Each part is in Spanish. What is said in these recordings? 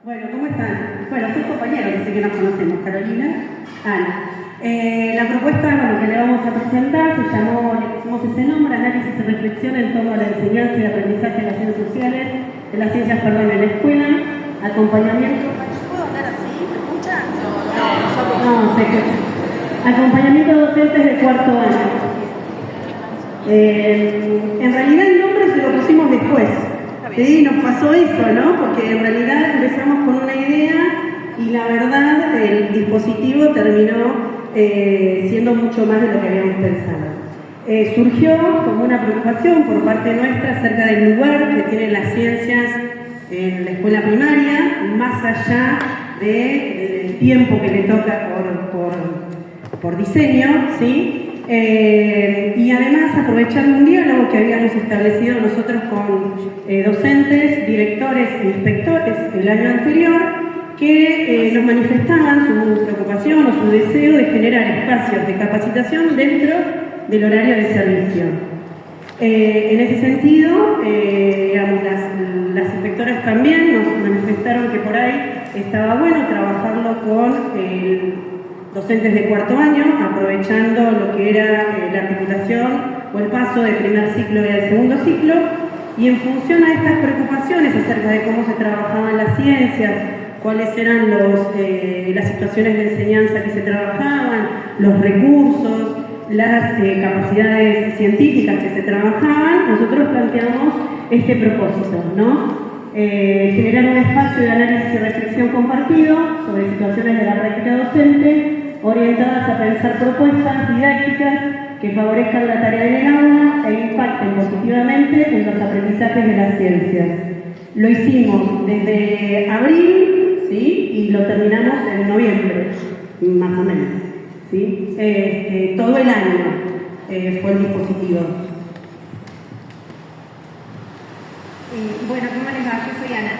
Bueno, ¿cómo están? Bueno, soy compañeros, así que nos conocemos, Carolina, Ana. La propuesta que le vamos a presentar le pusimos ese nombre, análisis y reflexión en torno a la enseñanza y aprendizaje de las ciencias sociales, en la escuela, acompañamiento. ¿Puedo hablar así? ¿Me escuchan? No, sé que. Acompañamiento de docentes de cuarto año. En realidad el nombre se lo pusimos después. Sí, nos pasó eso, ¿no? Porque en realidad empezamos con una idea y la verdad el dispositivo terminó siendo mucho más de lo que habíamos pensado. Surgió como una preocupación por parte nuestra acerca del lugar que tienen las ciencias en la escuela primaria, más allá del tiempo que le toca por diseño, ¿sí? Y además aprovechando un diálogo que habíamos establecido nosotros con docentes, directores e inspectores el año anterior, que nos manifestaban su preocupación o su deseo de generar espacios de capacitación dentro del horario de servicio. En ese sentido, digamos, las inspectoras también nos manifestaron que por ahí estaba bueno trabajarlo con docentes de cuarto año, aprovechando lo que era la articulación o el paso del primer ciclo y al segundo ciclo, y en función a estas preocupaciones acerca de cómo se trabajaban las ciencias, cuáles eran las situaciones de enseñanza que se trabajaban, los recursos, las capacidades científicas que se trabajaban, nosotros planteamos este propósito, ¿no? Generar un espacio de análisis y reflexión compartido sobre situaciones de la práctica docente orientadas a pensar propuestas didácticas que favorezcan la tarea del aula e impacten positivamente en los aprendizajes de las ciencias. Lo hicimos desde abril, ¿sí? Y lo terminamos en noviembre, más o menos, ¿sí? Todo el año fue el dispositivo. Bueno, ¿cómo les va? Yo soy Ana.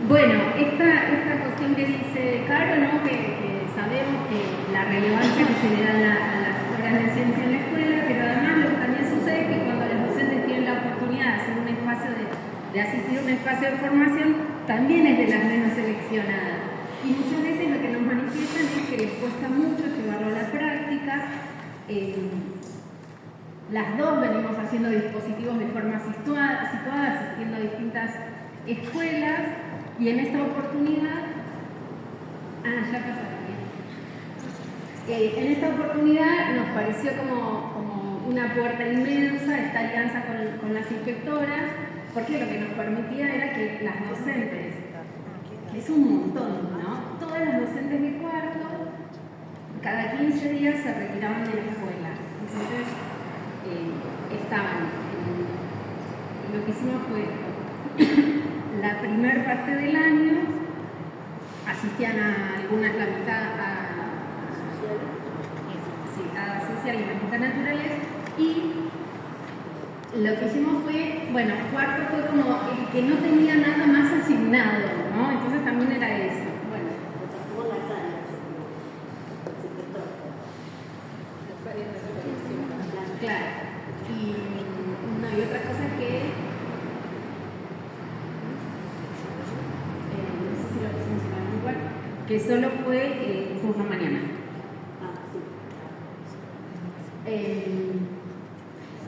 Bueno, esta cuestión que dice Caro, ¿no? Que sabemos que la relevancia que se le da a las horas de ciencia en la escuela, pero además lo que también sucede es que cuando los docentes tienen la oportunidad de hacer un espacio de asistir a un espacio de formación, también es de las menos seleccionadas. Y muchas veces lo que nos manifiestan es que les cuesta mucho llevarlo a la práctica. Las dos venimos haciendo dispositivos de forma situada, asistiendo a distintas escuelas, y en esta oportunidad, ya pasaron bien. En esta oportunidad nos pareció como una puerta inmensa esta alianza con las inspectoras, porque lo que nos permitía era que las docentes, que es un montón, ¿no? Todas las docentes de cuarto, cada 15 días se retiraban de la escuela. Entonces, estaban. Lo que hicimos fue esto. La primera parte del año asistían a algunas, la mitad a social y la mitad naturales, y lo que hicimos fue, bueno, cuarto fue como el que no tenía nada más asignado, ¿no? Entonces también era eso. Bueno, claro. Y otra cosa es que no sé si lo pusimos en algún lugar, que solo fue turno mañana.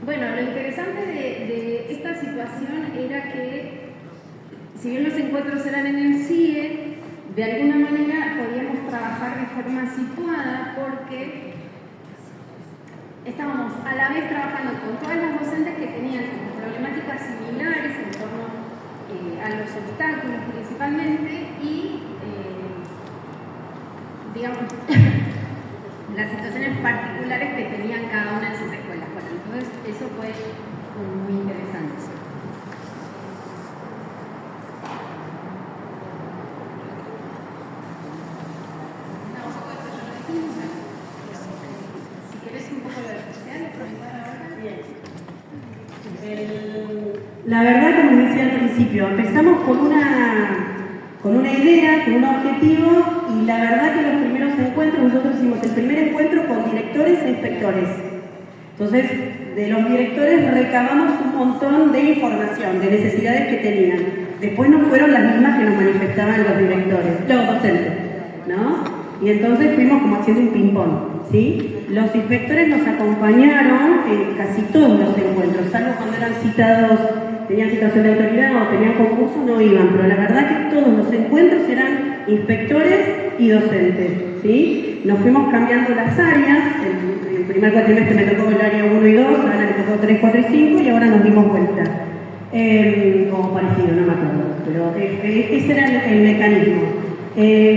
Bueno, lo interesante de esta situación era que, si bien los encuentros eran en el CIE, de alguna manera podíamos trabajar de forma situada, porque estábamos a la vez trabajando con todas las docentes que tenían problemáticas similares en torno a los obstáculos principalmente, y digamos las situaciones particulares que tenían cada una de sus escuelas. Bueno, entonces eso fue muy interesante. Si querés un poco de especial, La verdad, como decía al principio, empezamos con una idea, con un objetivo, y la verdad que los primeros encuentros, nosotros hicimos el primer encuentro con directores e inspectores. Entonces, de los directores recabamos un montón de información, de necesidades que tenían. después no fueron las mismas que nos manifestaban los directores, los docentes, ¿no? Y entonces fuimos como haciendo un ping-pong, ¿sí? Los inspectores nos acompañaron en casi todos los encuentros, salvo cuando eran citados, tenían citación de autoridad o tenían concurso, no iban, pero la verdad que todos los encuentros eran inspectores y docentes, ¿sí? Nos fuimos cambiando las áreas, el primer cuatrimestre me tocó el área 1 y 2, ahora me tocó 3, 4 y 5 y ahora nos dimos vuelta. Como parecido, no me acuerdo, pero ese era el mecanismo.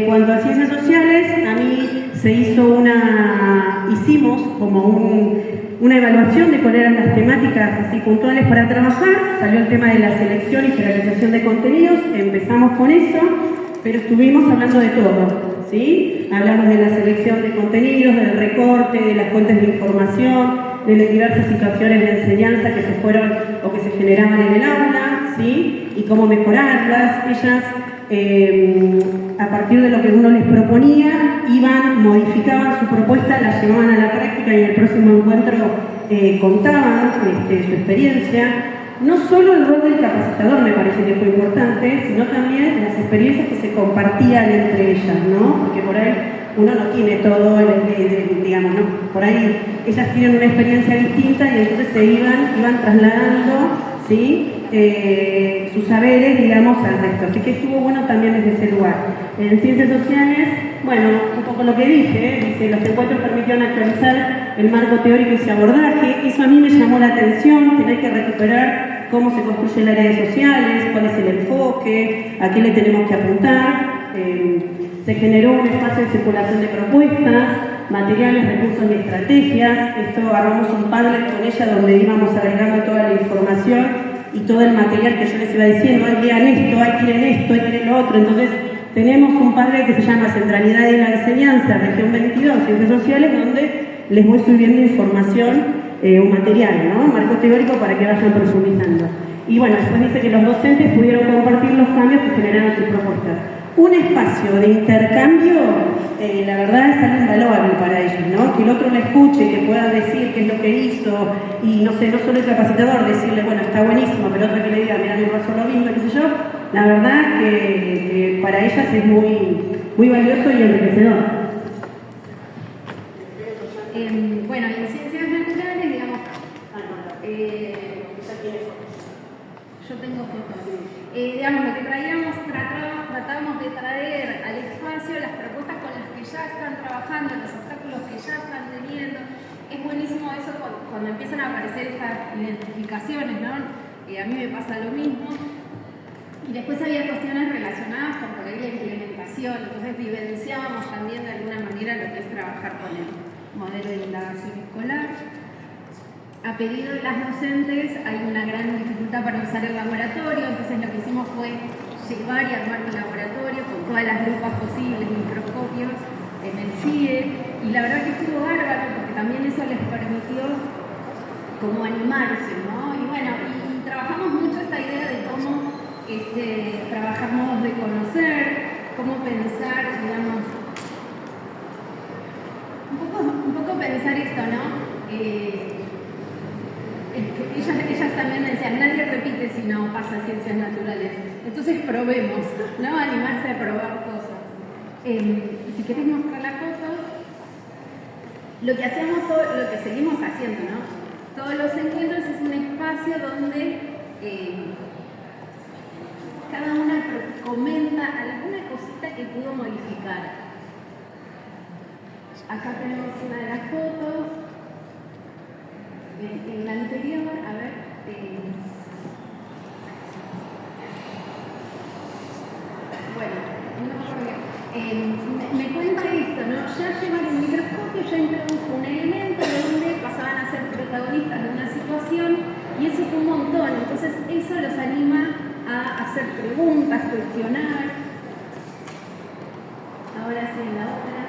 Cuanto a ciencias sociales, a mí hicimos como una evaluación de cuáles eran las temáticas así puntuales para trabajar, salió el tema de la selección y generalización de contenidos, empezamos con eso, pero estuvimos hablando de todo, ¿sí? Hablamos de la selección de contenidos, del recorte, de las fuentes de información, de las diversas situaciones de enseñanza que se fueron o que se generaban en el aula, ¿sí? Y cómo mejorarlas. Ellas, a partir de lo que uno les proponía, modificaban su propuesta, la llevaban a la práctica y en el próximo encuentro contaban su experiencia. No solo el rol del capacitador me parece que fue importante, sino también las experiencias que se compartían entre ellas, ¿no? Porque por ahí uno no tiene todo, digamos, ¿no? Por ahí ellas tienen una experiencia distinta y entonces se iban trasladando, ¿sí? Sus saberes, digamos, al resto. Así que estuvo bueno también desde ese lugar. En ciencias sociales, bueno, un poco lo que dije, dice, los encuentros permitieron actualizar el marco teórico y ese abordaje. Eso a mí me llamó la atención, tener que recuperar cómo se construye el área de sociales, cuál es el enfoque, a qué le tenemos que apuntar. Se generó un espacio de circulación de propuestas, materiales, recursos y estrategias. Esto armamos un Padlet con ella donde íbamos agregando toda la información y todo el material que yo les iba diciendo, ahí lean esto, ahí tienen esto, ahí tienen lo otro. Entonces tenemos un Padlet que se llama Centralidad de la Enseñanza, Región 22, Ciencias Sociales, donde les voy subiendo información, un material, ¿no? Marco teórico para que vayan profundizando. Y bueno, después dice que los docentes pudieron compartir los cambios que generaron sus propuestas. Un espacio de intercambio, la verdad es algo invaluable para ellos, ¿no? Que el otro le escuche, que pueda decir qué es lo que hizo, y no sé, no solo el capacitador, decirle, bueno, está buenísimo, pero otro que le diga, mira, me pasó lo mismo, qué sé yo, la verdad que para ellas es muy valioso y enriquecedor. Bueno, en ciencias naturales, digamos, yo tengo fotos. Digamos, lo que tratábamos de traer al espacio las propuestas con las que ya están trabajando, los obstáculos que ya están teniendo. Es buenísimo eso cuando empiezan a aparecer estas identificaciones, ¿no? A mí me pasa lo mismo. Y después había cuestiones relacionadas con por ahí la implementación, entonces vivenciábamos también de alguna manera lo que es trabajar con el modelo de indagación escolar. A pedido de las docentes hay una gran dificultad para usar el laboratorio, entonces lo que hicimos fue llevar y armar un laboratorio con todas las lupas posibles, microscopios en el CIE, y la verdad que estuvo bárbaro porque también eso les permitió como animarse, ¿no? Y bueno, y trabajamos mucho esta idea de cómo trabajar modos de conocer, cómo pensar, digamos, un poco pensar esto, ¿no? Ellas también me decían, nadie repite si no pasa ciencias naturales. Entonces probemos, ¿no? Animarse a probar cosas. Si querés mostrar la foto, lo que hacemos, lo que seguimos haciendo, ¿no? Todos los encuentros es un espacio donde cada una comenta alguna cosita que pudo modificar. Acá tenemos una de las fotos. En la anterior, a ver. Bueno, no me cuenta esto, ¿no? Ya llevan el microscopio, ya introdujo un elemento donde pasaban a ser protagonistas de una situación y eso fue un montón. Entonces, eso los anima a hacer preguntas, cuestionar. Ahora sí, en la otra.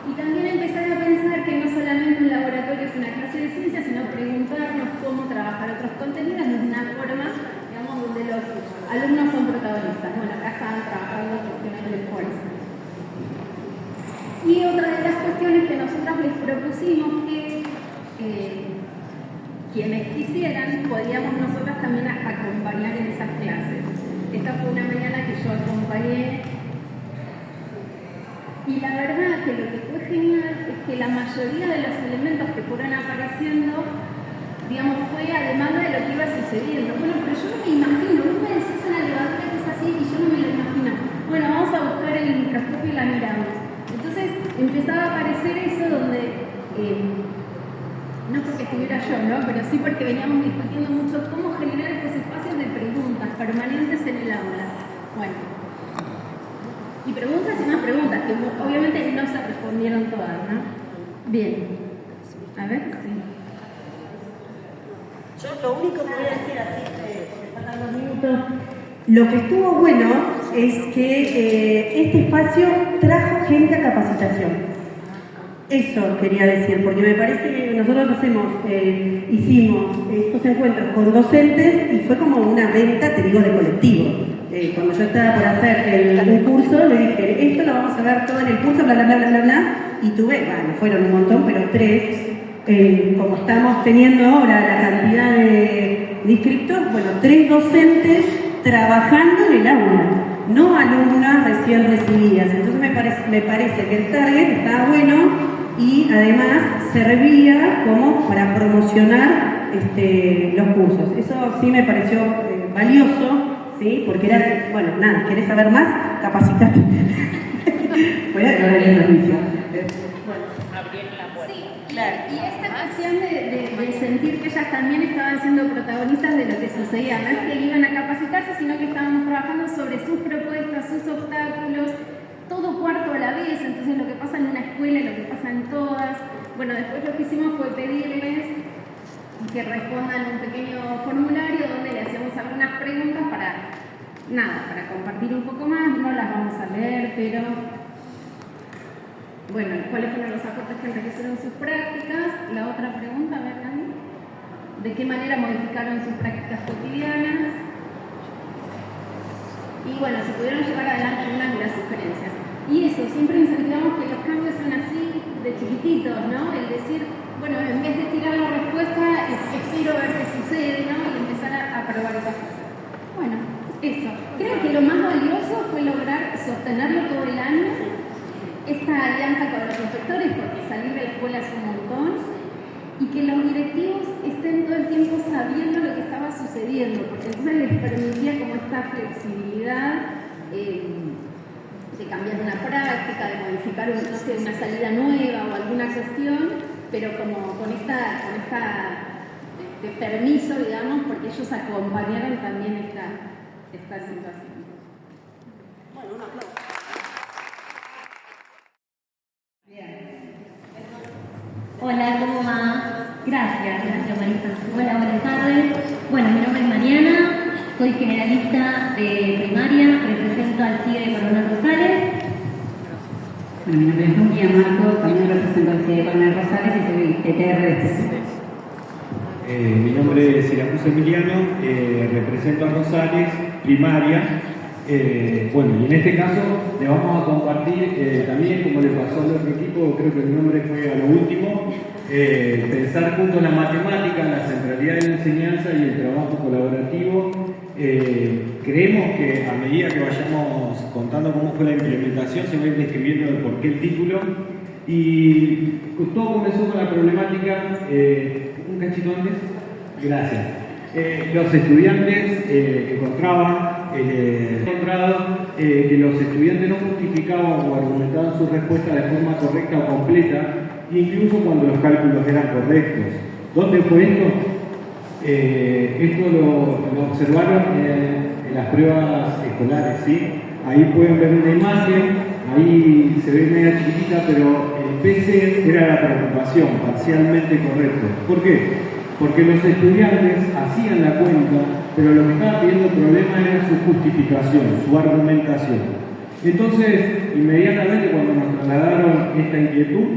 Y también empezar a pensar que no solamente un laboratorio es una clase de ciencia, sino preguntarnos cómo trabajar otros contenidos de una forma, digamos, donde los alumnos son protagonistas. Bueno, acá estaban trabajando cuestiones de fuerza. Y otra de las cuestiones que nosotras les propusimos es quienes quisieran, podíamos nosotras también acompañar en esas clases. esta fue una mañana que yo acompañé. Y la verdad que lo que fue genial es que la mayoría de los elementos que fueron apareciendo, digamos, fue a demanda de lo que iba sucediendo. Bueno, pero yo no me imagino, vos me decís una levadura que es así y yo no me lo imagino. Bueno, vamos a buscar el microscopio y la miramos. Entonces empezaba a aparecer eso donde, no porque estuviera yo, ¿no? Pero sí porque veníamos discutiendo mucho cómo generar estos espacios de preguntas permanentes en el aula. Bueno. Y preguntas y más preguntas, que obviamente no se respondieron todas, ¿no? Bien. A ver, sí. Yo lo único que voy a decir, así me faltan 2 minutos, lo que estuvo bueno es que este espacio trajo gente a capacitación. Eso quería decir, porque me parece que nosotros hicimos estos encuentros con docentes y fue como una venta, te digo, de colectivo. Cuando yo estaba por hacer un curso, le dije, esto lo vamos a ver todo en el curso, bla, bla, bla, bla, bla, bla, y tuve, bueno, fueron un montón, pero 3, como estamos teniendo ahora la cantidad de inscriptos, bueno, 3 docentes trabajando en el aula, no alumnas recién recibidas. Entonces me parece que el target estaba bueno y además servía como para promocionar los cursos. Eso sí me pareció valioso. ¿Sí? Porque era, bueno, nada, ¿querés saber más? Capacitate. Fuera de la servicio. Bueno, abrieron la puerta. Sí, claro. Y esta cuestión de sentir que ellas también estaban siendo protagonistas de lo que sucedía. No es que iban a capacitarse, sino que estábamos trabajando sobre sus propuestas, sus obstáculos, todo cuarto a la vez. Entonces lo que pasa en una escuela y lo que pasa en todas. Bueno, después lo que hicimos fue pedirles que respondan un pequeño formulario donde le hacíamos algunas preguntas para compartir un poco más. No las vamos a leer, pero bueno, ¿cuáles fueron los aportes que enriquecieron sus prácticas? La otra pregunta, a ver, Dani, ¿de qué manera modificaron sus prácticas cotidianas? Y bueno, si pudieron llevar adelante algunas de las sugerencias. Y eso, siempre incentivamos que los cambios son así de chiquititos, ¿no? El decir, bueno, en vez de tirar la respuesta, espero ver qué sucede, ¿no? Y empezar a probar esas cosas. Bueno, eso. Creo que lo más valioso fue lograr sostenerlo todo el año, esta alianza con los inspectores, porque salir de la escuela es un montón, y que los directivos estén todo el tiempo sabiendo lo que estaba sucediendo, porque entonces les permitía como esta flexibilidad de cambiar una práctica, de modificar una salida nueva o alguna cuestión, pero como con esta permiso, digamos, porque ellos acompañaron también esta situación. Bueno, un aplauso. Hola, ¿cómo va? Gracias Marisa. Hola, buenas tardes. Bueno, mi nombre es Mariana, soy generalista de primaria, represento al CIE de Coronel Rosales. Bueno, mi nombre es Nuria Marco, también represento al CIE de Coronel Rosales y soy ETR de PCC. Mi nombre es Siracusa Emiliano, represento a Rosales, primaria. Bueno, y en este caso le vamos a compartir también, como le pasó al otro equipo, creo que mi nombre fue a lo último, pensar junto a la matemática, la centralidad de la enseñanza y el trabajo colaborativo. Creemos que a medida que vayamos contando cómo fue la implementación, se va a ir describiendo el porqué el título. Y todo comenzó con la problemática, un cachito antes, gracias. Los estudiantes encontrado que los estudiantes no justificaban o argumentaban su respuesta de forma correcta o completa, incluso cuando los cálculos eran correctos. ¿Dónde fue esto? Esto lo observaron en las pruebas escolares, ¿sí? Ahí pueden ver una imagen, ahí se ve media chiquitita, pero el PC era la preocupación, parcialmente correcto. ¿Por qué? Porque los estudiantes hacían la cuenta, pero lo que estaba pidiendo el problema era su justificación, su argumentación. Entonces, inmediatamente cuando nos trasladaron esta inquietud,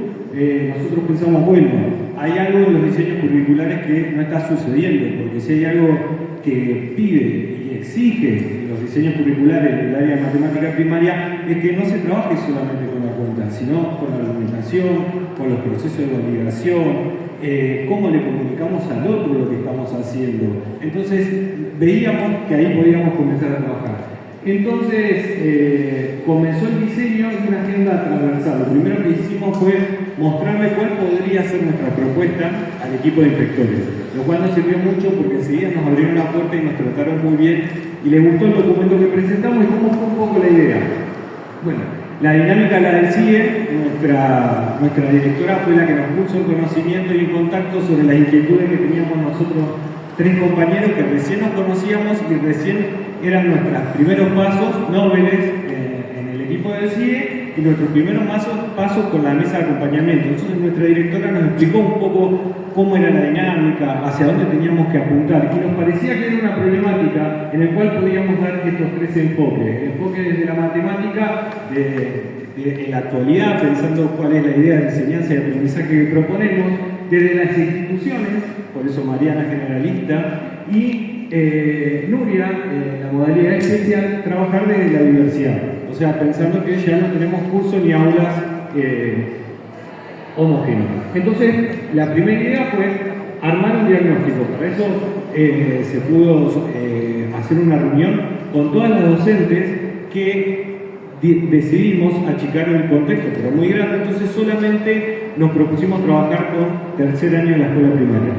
nosotros pensamos, bueno, hay algo en los diseños curriculares que no está sucediendo, porque si hay algo que pide y exige en los diseños curriculares del área de matemática primaria, es que no se trabaje solamente con la cuenta, sino con la argumentación, con los procesos de validación, cómo le comunicamos al otro lo que estamos haciendo. Entonces, veíamos que ahí podíamos comenzar a trabajar. Entonces comenzó el diseño de una agenda transversal. Lo primero que hicimos fue mostrarle cuál podría ser nuestra propuesta al equipo de inspectores, lo cual nos sirvió mucho porque enseguida nos abrieron la puerta y nos trataron muy bien y les gustó el documento que presentamos y cómo fue un poco la idea. Bueno, la dinámica la del CIE, nuestra directora fue la que nos puso en conocimiento y en contacto sobre las inquietudes que teníamos nosotros 3 compañeros que recién nos conocíamos y recién eran nuestros primeros pasos nobles en el equipo del CIE y nuestros primeros pasos con la mesa de acompañamiento. Entonces nuestra directora nos explicó un poco cómo era la dinámica, hacia dónde teníamos que apuntar y nos parecía que era una problemática en la cual podíamos dar estos 3 enfoques. El enfoque desde la matemática, en la actualidad, pensando cuál es la idea de enseñanza y aprendizaje que proponemos, desde las instituciones, por eso Mariana generalista, y Nuria, la modalidad especial, trabajar desde la diversidad. O sea, pensando que ya no tenemos cursos ni aulas homogéneas. Entonces, la primera idea fue armar un diagnóstico. Para eso se pudo hacer una reunión con todas las docentes que decidimos achicar el contexto, pero muy grande, entonces solamente nos propusimos trabajar con tercer año de la escuela primaria.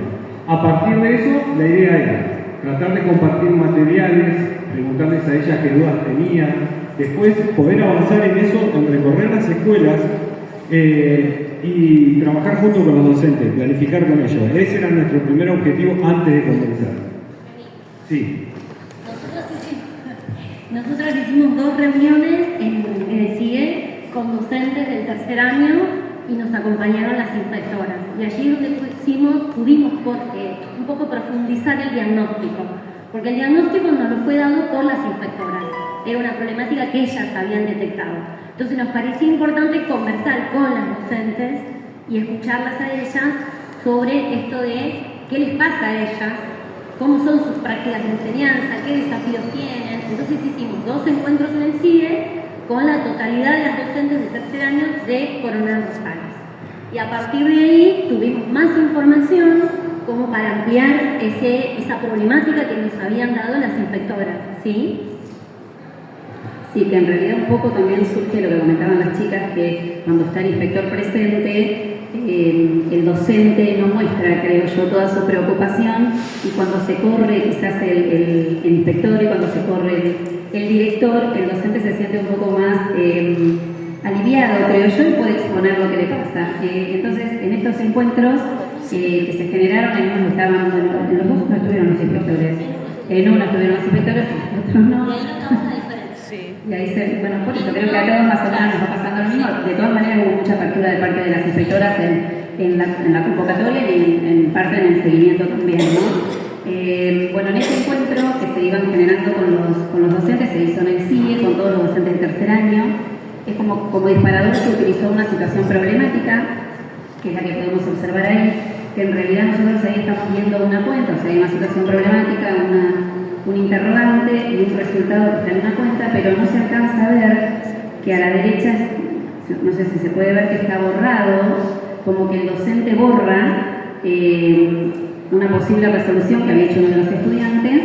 A partir de eso, la idea era tratar de compartir materiales, preguntarles a ellas qué dudas tenían, después poder avanzar en eso, en recorrer las escuelas y trabajar junto con los docentes, planificar con ellos. Ese era nuestro primer objetivo antes de comenzar. Sí. Nosotros hicimos 2 reuniones en el CIE con docentes del tercer año y nos acompañaron las inspectoras. Y allí es donde pudimos un poco profundizar el diagnóstico, porque el diagnóstico nos lo fue dado por las inspectoras. Era una problemática que ellas habían detectado. Entonces nos parecía importante conversar con las docentes y escucharlas a ellas sobre esto de qué les pasa a ellas, cómo son sus prácticas de enseñanza, qué desafíos tienen. Entonces hicimos 2 encuentros en el CIE con la totalidad de las docentes de tercer año de Coronel Rosales. Y a partir de ahí tuvimos más información como para ampliar esa problemática que nos habían dado las inspectoras, ¿sí? Sí, que en realidad un poco también surge lo que comentaban las chicas, que cuando está el inspector presente, el docente no muestra, creo yo, toda su preocupación, y cuando se corre quizás el inspector y cuando se corre el director, el docente se siente un poco más aliviado, creo yo, y puede exponer lo que le pasa. Entonces, en estos encuentros que se generaron, en unos estaban, bueno, en los 2 no estuvieron los inspectores, en uno estuvieron los inspectores, en otros no. Y ahí bueno, por eso creo que a todos más o menos nos va pasando lo mismo. De todas maneras hubo mucha apertura de parte de las inspectoras en la convocatoria y en parte en el seguimiento también, ¿no? Bueno, en este encuentro que se iban generando con los docentes, se hizo en el CIE, con todos los docentes de tercer año. Es como disparador se utilizó una situación problemática, que es la que podemos observar ahí, que en realidad nosotros ahí estamos viendo una cuenta, o sea, hay una situación problemática, un interrogante y un resultado que está en una cuenta, pero no se alcanza a ver que a la derecha, no sé si se puede ver que está borrado, como que el docente borra una posible resolución que había hecho uno de los estudiantes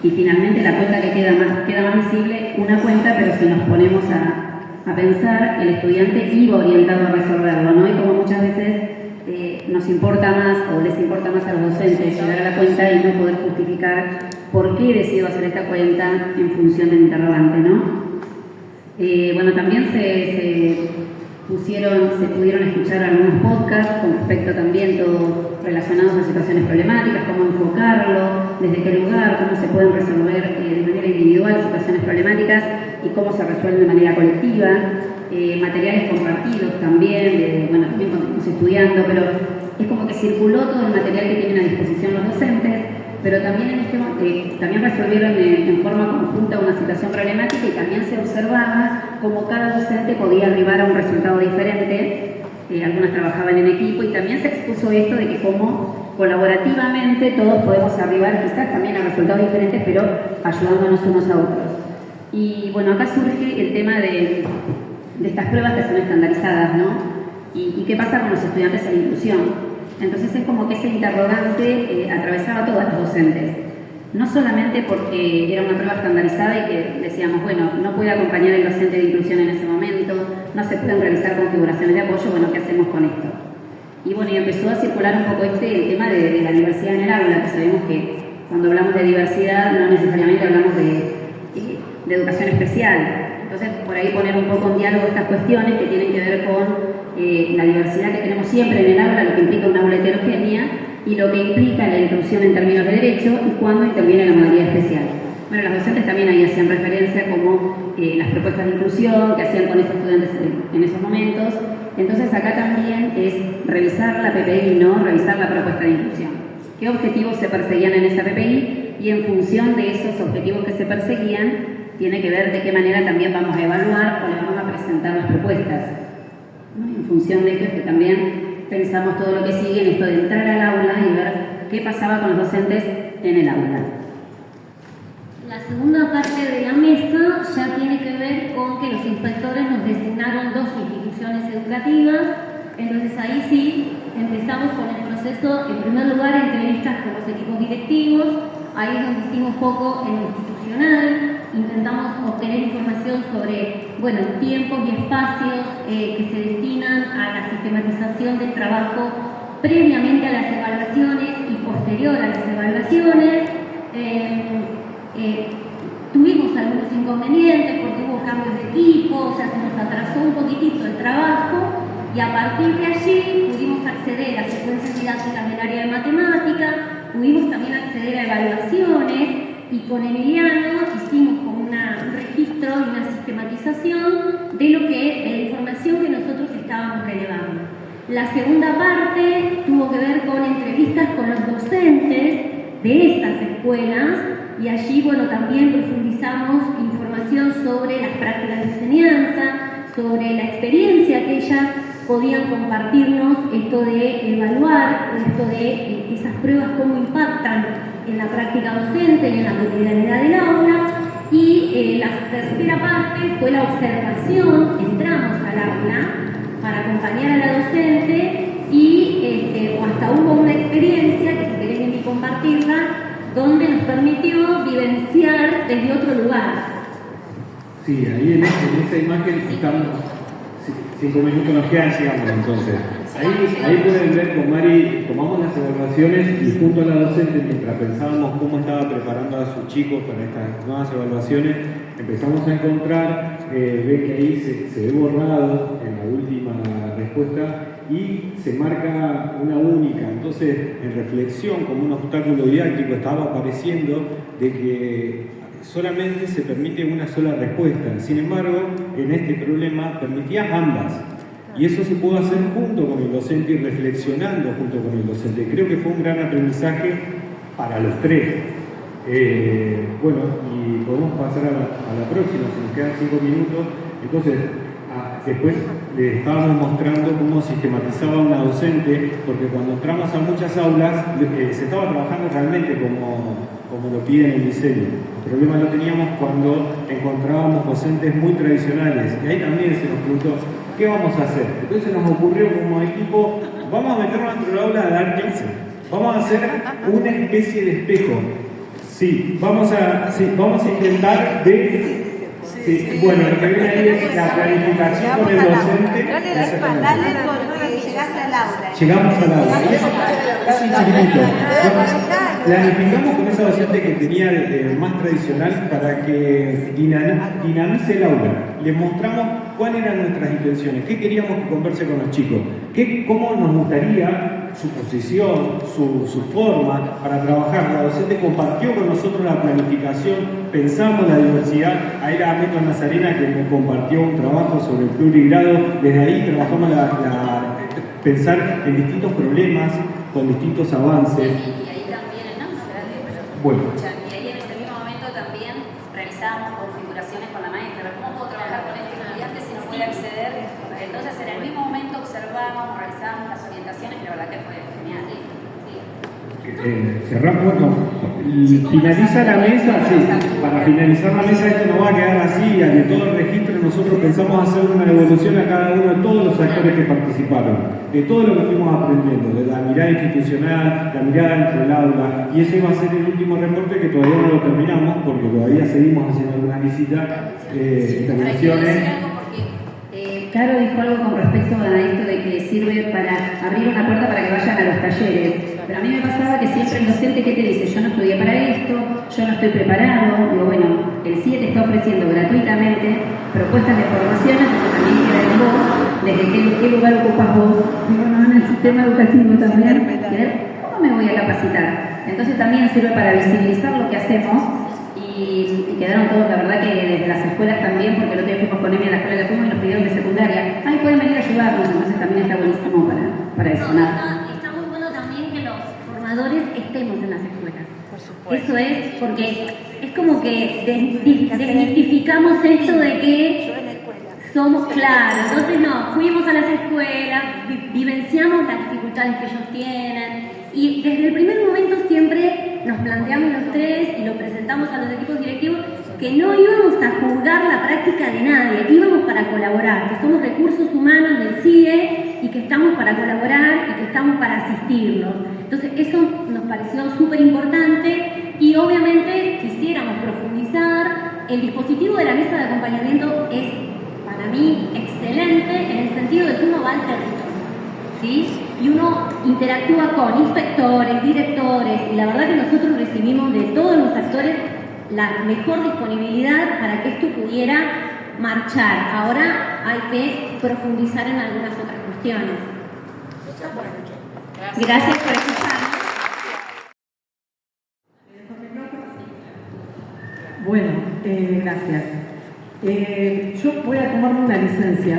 y finalmente la cuenta que queda más visible, una cuenta, pero si nos ponemos a pensar, el estudiante iba orientado a resolverlo, ¿no? Y como muchas veces nos importa más o les importa más a los docentes llegar a la cuenta y no poder justificar por qué decido hacer esta cuenta en función del interrogante, ¿no? Bueno, también se pudieron escuchar algunos podcasts con respecto también todo relacionados a situaciones problemáticas, cómo enfocarlo, desde qué lugar, cómo se pueden resolver de manera individual situaciones problemáticas y cómo se resuelven de manera colectiva. Materiales compartidos también, bueno, también continuamos estudiando, pero es como que circuló todo el material que tienen a disposición los docentes, pero también también resolvieron en forma conjunta una situación problemática y también se observaba cómo cada docente podía arribar a un resultado diferente. Algunas trabajaban en equipo y también se expuso esto de que cómo colaborativamente todos podemos arribar quizás también a resultados diferentes, pero ayudándonos unos a otros. Y bueno, acá surge el tema de estas pruebas que son estandarizadas, ¿no? ¿Y qué pasa con los estudiantes en inclusión? Entonces es como que ese interrogante atravesaba a todas las docentes. No solamente porque era una prueba estandarizada y que decíamos, bueno, no puede acompañar el docente de inclusión en ese momento, no se pueden realizar configuraciones de apoyo, bueno, ¿qué hacemos con esto? Y bueno, y empezó a circular un poco el tema de la diversidad en el aula, que sabemos que cuando hablamos de diversidad no necesariamente hablamos de educación especial. Entonces, por ahí poner un poco en diálogo estas cuestiones que tienen que ver con la diversidad que tenemos siempre en el aula, lo que implica un aula heterogénea y lo que implica la inclusión en términos de derecho y cuándo interviene la modalidad especial. Bueno, las docentes también ahí hacían referencia como las propuestas de inclusión que hacían con esos estudiantes en esos momentos. Entonces acá también es revisar la PPI, ¿no? Revisar la propuesta de inclusión. ¿Qué objetivos se perseguían en esa PPI? Y en función de esos objetivos que se perseguían, tiene que ver de qué manera también vamos a evaluar o le vamos a presentar las propuestas. En función de esto es que también pensamos todo lo que sigue en esto de entrar al aula y ver qué pasaba con los docentes en el aula. La segunda parte de la mesa ya tiene que ver con que los inspectores nos designaron 2 instituciones educativas, entonces ahí sí empezamos con el proceso, en primer lugar, entrevistas con los equipos directivos, ahí es donde hicimos foco en lo institucional, intentamos obtener información sobre, bueno, tiempos y espacios que se destinan a la sistematización del trabajo previamente a las evaluaciones y posterior a las evaluaciones. Tuvimos algunos inconvenientes porque hubo cambios de equipo, o sea, se nos atrasó un poquitito el trabajo y a partir de allí pudimos acceder a secuencias didácticas del área de matemática, pudimos también acceder a evaluaciones y con Emiliano hicimos como un registro y una sistematización de la información que nosotros estábamos relevando. La segunda parte tuvo que ver con entrevistas con los docentes de estas escuelas y allí, bueno, también profundizamos información sobre las prácticas de enseñanza, sobre la experiencia que ellas podían compartirnos, esto de evaluar, esto de esas pruebas cómo impactan en la práctica docente y en la cotidianidad del aula. Y la tercera parte fue la observación, entramos al aula para acompañar a la docente y hasta hubo una experiencia que si querés Emi compartirla, donde nos permitió vivenciar desde otro lugar. Sí, ahí en esa imagen estamos, 5 minutos nos quedan, sigamos entonces. Ahí pueden ver con Mari, tomamos las evaluaciones y junto a la docente, mientras pensábamos cómo estaba preparando a sus chicos para estas nuevas evaluaciones, empezamos a encontrar, ve que ahí se ve borrado en la última respuesta y se marca una única. Entonces, en reflexión, como un obstáculo didáctico, estaba apareciendo de que solamente se permite una sola respuesta. Sin embargo, en este problema permitía ambas. Y eso se pudo hacer junto con el docente y reflexionando junto con el docente. Creo que fue un gran aprendizaje para los tres. Bueno, y podemos pasar a la próxima, se nos quedan 5 minutos. Entonces, después le estábamos mostrando cómo sistematizaba una docente, porque cuando entramos a muchas aulas se estaba trabajando realmente como lo pide en el diseño. El problema lo teníamos cuando encontrábamos docentes muy tradicionales, y ahí también se nos preguntó, ¿qué vamos a hacer? Entonces nos ocurrió como equipo, vamos a meternos dentro del aula a dar clase, vamos a hacer una especie de espejo. Sí, vamos a intentar bueno, lo que viene ahí es la planificación con el docente. Llegamos al aula. Casi chiquitito. Planificamos con esa docente que tenía más tradicional para que dinamice el aula. Les mostramos cuáles eran nuestras intenciones, qué queríamos que converse con los chicos, cómo nos gustaría su posición, su forma para trabajar. La docente compartió con nosotros la planificación, pensamos la diversidad. Ahí era Meto Nazarena que me compartió un trabajo sobre el plurigrado. Desde ahí trabajamos pensar en distintos problemas con distintos avances. Y ahí también, ¿no? Bueno. Y ahí en ese mismo momento también realizábamos configuraciones con la maestra. ¿Cómo puedo trabajar con este estudiante si no puede acceder? Entonces en el mismo momento observábamos, realizábamos las orientaciones y la verdad que fue genial. cerramos, bueno, finaliza la mesa, sí, para finalizar la mesa esto no va a quedar así, de todo el registro nosotros pensamos hacer una devolución a cada uno de todos los actores que participaron, de todo lo que fuimos aprendiendo, de la mirada institucional, la mirada dentro del aula, y ese va a ser el último reporte que todavía no lo terminamos porque todavía seguimos haciendo algunas visitas, intervenciones. Caro dijo algo con respecto a esto de que sirve para abrir una puerta para que vayan a los talleres. Pero a mí me pasaba que siempre el docente que te dice, yo no estudié para esto, yo no estoy preparado. Digo, bueno, el CIE te está ofreciendo gratuitamente propuestas de formación, entonces también queda en vos, desde qué lugar ocupas vos. Y bueno, en el sistema educativo también, ¿cómo me voy a capacitar? Entonces también sirve para visibilizar lo que hacemos. Y quedaron todos, la verdad que desde las escuelas también, porque el otro día fuimos con Emi a la escuela que fuimos y nos pidieron de secundaria, ay, pueden venir a ayudarnos, entonces también está buenísimo para eso, nada. Está muy bueno también que los formadores estemos en las escuelas. Por supuesto. Eso es, porque es como que desmitificamos esto de que somos claros, entonces no, fuimos a las escuelas, vivenciamos las dificultades que ellos tienen y desde el primer momento siempre nos planteamos los tres y lo presentamos a los equipos directivos que no íbamos a juzgar la práctica de nadie, íbamos para colaborar, que somos recursos humanos del CIE y que estamos para colaborar y que estamos para asistirlos. Entonces eso nos pareció súper importante y obviamente quisiéramos profundizar. El dispositivo de la mesa de acompañamiento es para mí excelente en el sentido de que uno va al territorio, ¿sí? Y uno interactúa con inspectores, directores, y la verdad que nosotros recibimos de todos los actores la mejor disponibilidad para que esto pudiera marchar. Ahora hay que profundizar en algunas otras cuestiones. Gracias por escucharnos. Bueno, gracias. Yo voy a tomarme una licencia,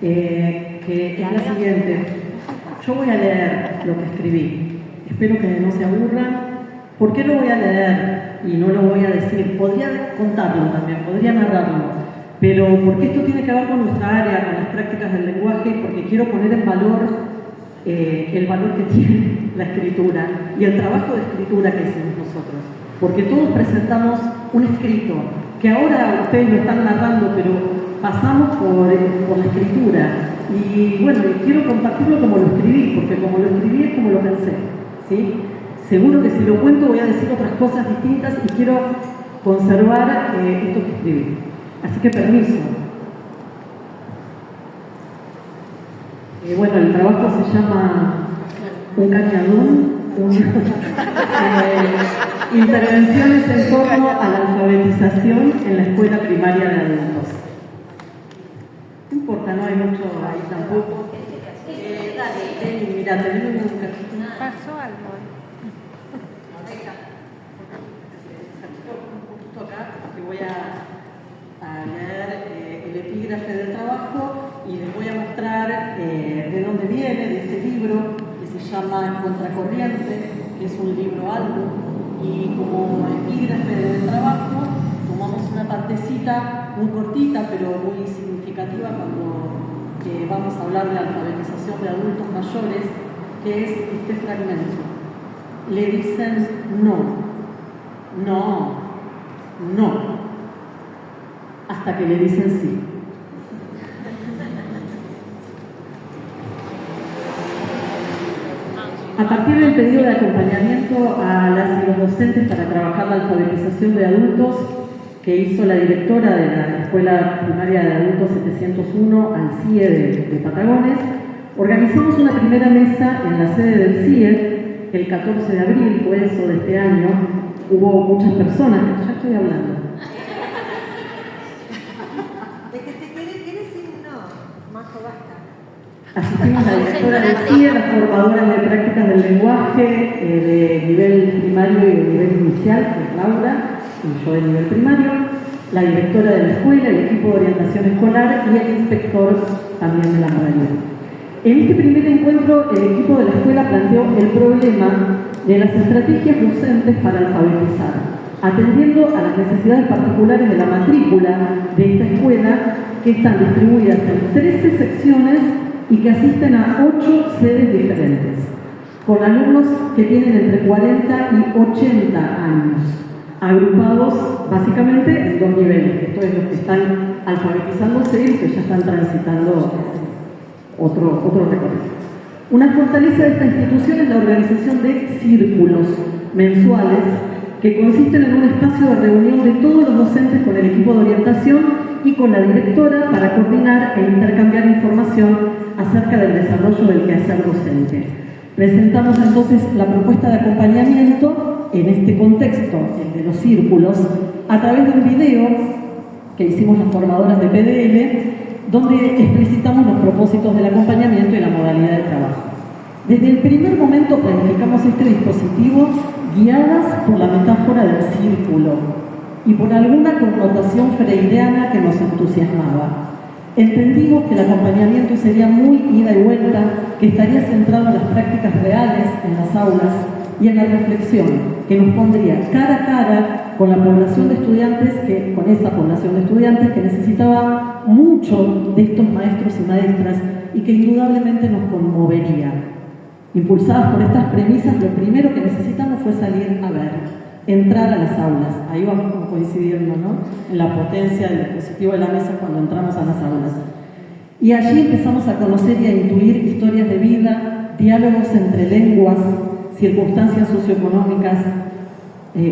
que es la siguiente. Yo voy a leer lo que escribí. Espero que no se aburran. ¿Por qué lo voy a leer y no lo voy a decir? Podría contarlo también, podría narrarlo, pero porque esto tiene que ver con nuestra área, con las prácticas del lenguaje, porque quiero poner en valor el valor que tiene la escritura y el trabajo de escritura que hicimos nosotros. Porque todos presentamos un escrito, que ahora ustedes lo están narrando, pero pasamos por la escritura. Y bueno, quiero compartirlo como lo escribí, porque como lo escribí es como lo pensé, ¿sí? Seguro que si lo cuento voy a decir otras cosas distintas y quiero conservar esto que escribí. Así que permiso. Bueno, el trabajo se llama Un cañadón, intervenciones en torno a la alfabetización en la escuela primaria de adultos. No importa, no hay mucho ahí tampoco. Dale, mira, tenemos un cajito. Pasó algo. Justo acá, que voy a leer el epígrafe del trabajo y les voy a mostrar de dónde viene, de este libro que se llama Contracorriente, que es un libro álbum, y como epígrafe del trabajo tomamos una partecita muy cortita pero muy significativa cuando vamos a hablar de alfabetización de adultos mayores, que es este fragmento. Le dicen no, no, no, hasta que le dicen sí. A partir del pedido de acompañamiento a las y los docentes para trabajar la alfabetización de adultos que hizo la directora de la Escuela Primaria de Adultos 701 al CIE de Patagones, organizamos una primera mesa en la sede del CIE el 14 de abril, fue eso de este año. Hubo muchas personas, ya estoy hablando. De que te quieres decir no, majo, basta. Asistimos la directora del CIE, las formadoras de prácticas del lenguaje de nivel primario y de nivel inicial, que es Laura, y yo de nivel primario, la directora de la escuela, el equipo de orientación escolar y el inspector también de la modalidad. En este primer encuentro, el equipo de la escuela planteó el problema de las estrategias docentes para alfabetizar, atendiendo a las necesidades particulares de la matrícula de esta escuela, que están distribuidas en 13 secciones y que asisten a 8 sedes diferentes. con alumnos que tienen entre 40 y 80 años, agrupados básicamente en dos niveles. Esto es los que están alfabetizándose y los que ya están transitando otro recorrido. Una fortaleza de esta institución es la organización de círculos mensuales que consisten en un espacio de reunión de todos los docentes con el equipo de orientación y con la directora para coordinar e intercambiar información acerca del desarrollo del quehacer docente. Presentamos entonces la propuesta de acompañamiento en este contexto, el de los círculos, a través de un video que hicimos las formadoras de PDL, donde explicitamos los propósitos del acompañamiento y la modalidad de trabajo. Desde el primer momento planificamos este dispositivo guiadas por la metáfora del círculo y por alguna connotación freireana que nos entusiasmaba. Entendimos que el acompañamiento sería muy ida y vuelta, que estaría centrado en las prácticas reales en las aulas y en la reflexión, que nos pondría cara a cara con la población de estudiantes, con esa población de estudiantes que necesitaba mucho de estos maestros y maestras y que indudablemente nos conmovería. Impulsadas por estas premisas, lo primero que necesitamos fue salir a ver, entrar a las aulas. Ahí vamos coincidiendo, ¿no?, en la potencia del dispositivo de la mesa cuando entramos a las aulas. Y allí empezamos a conocer y a intuir historias de vida, diálogos entre lenguas, circunstancias socioeconómicas,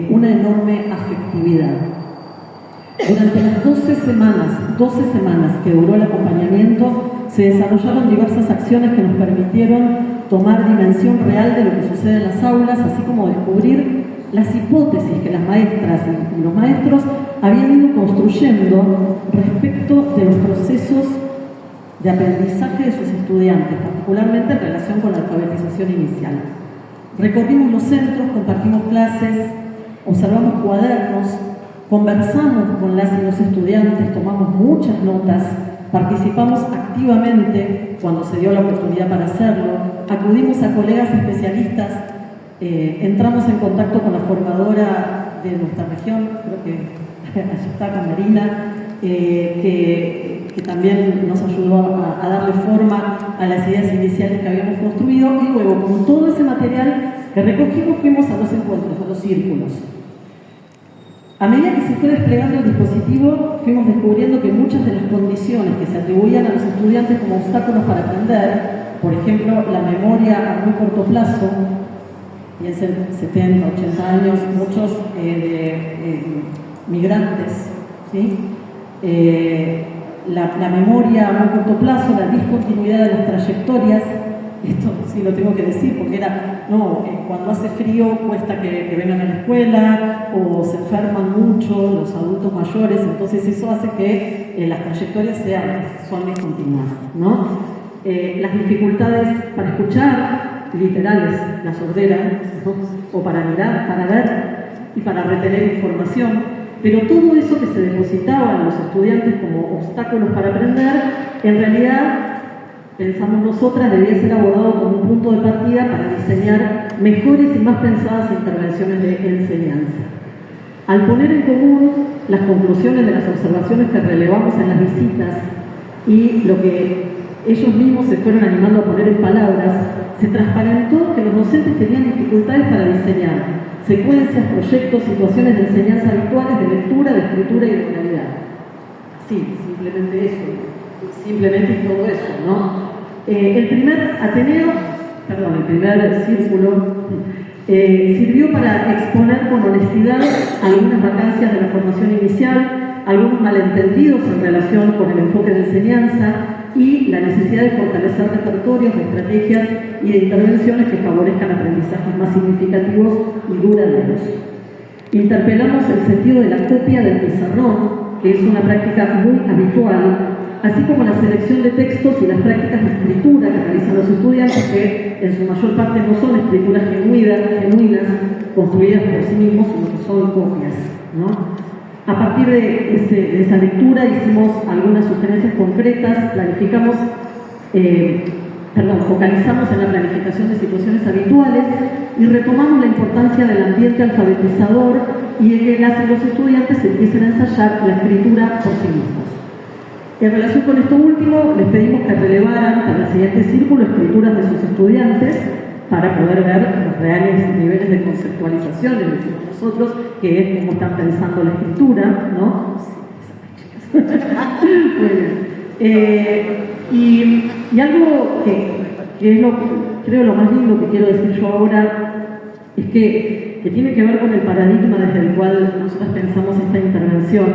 una enorme afectividad. Durante las 12 semanas que duró el acompañamiento, se desarrollaron diversas acciones que nos permitieron tomar dimensión real de lo que sucede en las aulas, así como descubrir las hipótesis que las maestras y los maestros habían ido construyendo respecto de los procesos de aprendizaje de sus estudiantes, particularmente en relación con la alfabetización inicial. Recorrimos los centros, compartimos clases, observamos cuadernos, conversamos con las y los estudiantes, tomamos muchas notas, participamos activamente cuando se dio la oportunidad para hacerlo, acudimos a colegas especialistas, entramos en contacto con la formadora de nuestra región, creo que allí está con Marina, que también nos ayudó a darle forma a las ideas iniciales que habíamos construido, y luego con todo ese material que recogimos fuimos a los encuentros, a los círculos. A medida que se fue desplegando el dispositivo, fuimos descubriendo que muchas de las condiciones que se atribuían a los estudiantes como obstáculos para aprender, por ejemplo, la memoria a muy corto plazo, piensen 70, 80 años, muchos migrantes, ¿sí? La memoria a muy corto plazo, la discontinuidad de las trayectorias, esto sí lo tengo que decir porque cuando hace frío cuesta que vengan a la escuela o se enferman mucho los adultos mayores, entonces eso hace que las trayectorias son discontinuadas, ¿no? Las dificultades para escuchar, literales, la sordera, ¿no?, o para mirar, para ver y para retener información, pero todo eso que se depositaba en los estudiantes como obstáculos para aprender, en realidad pensamos nosotras, debía ser abordado como un punto de partida para diseñar mejores y más pensadas intervenciones de enseñanza. Al poner en común las conclusiones de las observaciones que relevamos en las visitas y lo que ellos mismos se fueron animando a poner en palabras, se transparentó que los docentes tenían dificultades para diseñar secuencias, proyectos, situaciones de enseñanza habituales de lectura, de escritura y de oralidad. Sí, simplemente eso. Simplemente todo eso, ¿no? El primer círculo sirvió para exponer con honestidad algunas vacancias de la formación inicial, algunos malentendidos en relación con el enfoque de enseñanza y la necesidad de fortalecer repertorios, de estrategias y de intervenciones que favorezcan aprendizajes más significativos y duraderos. Interpelamos el sentido de la copia del pizarrón, que es una práctica muy habitual, así como la selección de textos y las prácticas de escritura que realizan los estudiantes, que en su mayor parte no son escrituras genuinas, construidas por sí mismos, sino que son copias, ¿no? A partir de esa lectura hicimos algunas sugerencias concretas, focalizamos en la planificación de situaciones habituales y retomamos la importancia del ambiente alfabetizador y de que los estudiantes empiecen a ensayar la escritura por sí mismos. En relación con esto último, les pedimos que relevaran para el siguiente círculo escrituras de sus estudiantes para poder ver los reales niveles de conceptualización, les decimos nosotros, que es cómo están pensando la escritura, ¿no? Sí, muy bien. Y algo que es creo lo más lindo que quiero decir yo ahora es que tiene que ver con el paradigma desde el cual nosotros pensamos esta intervención,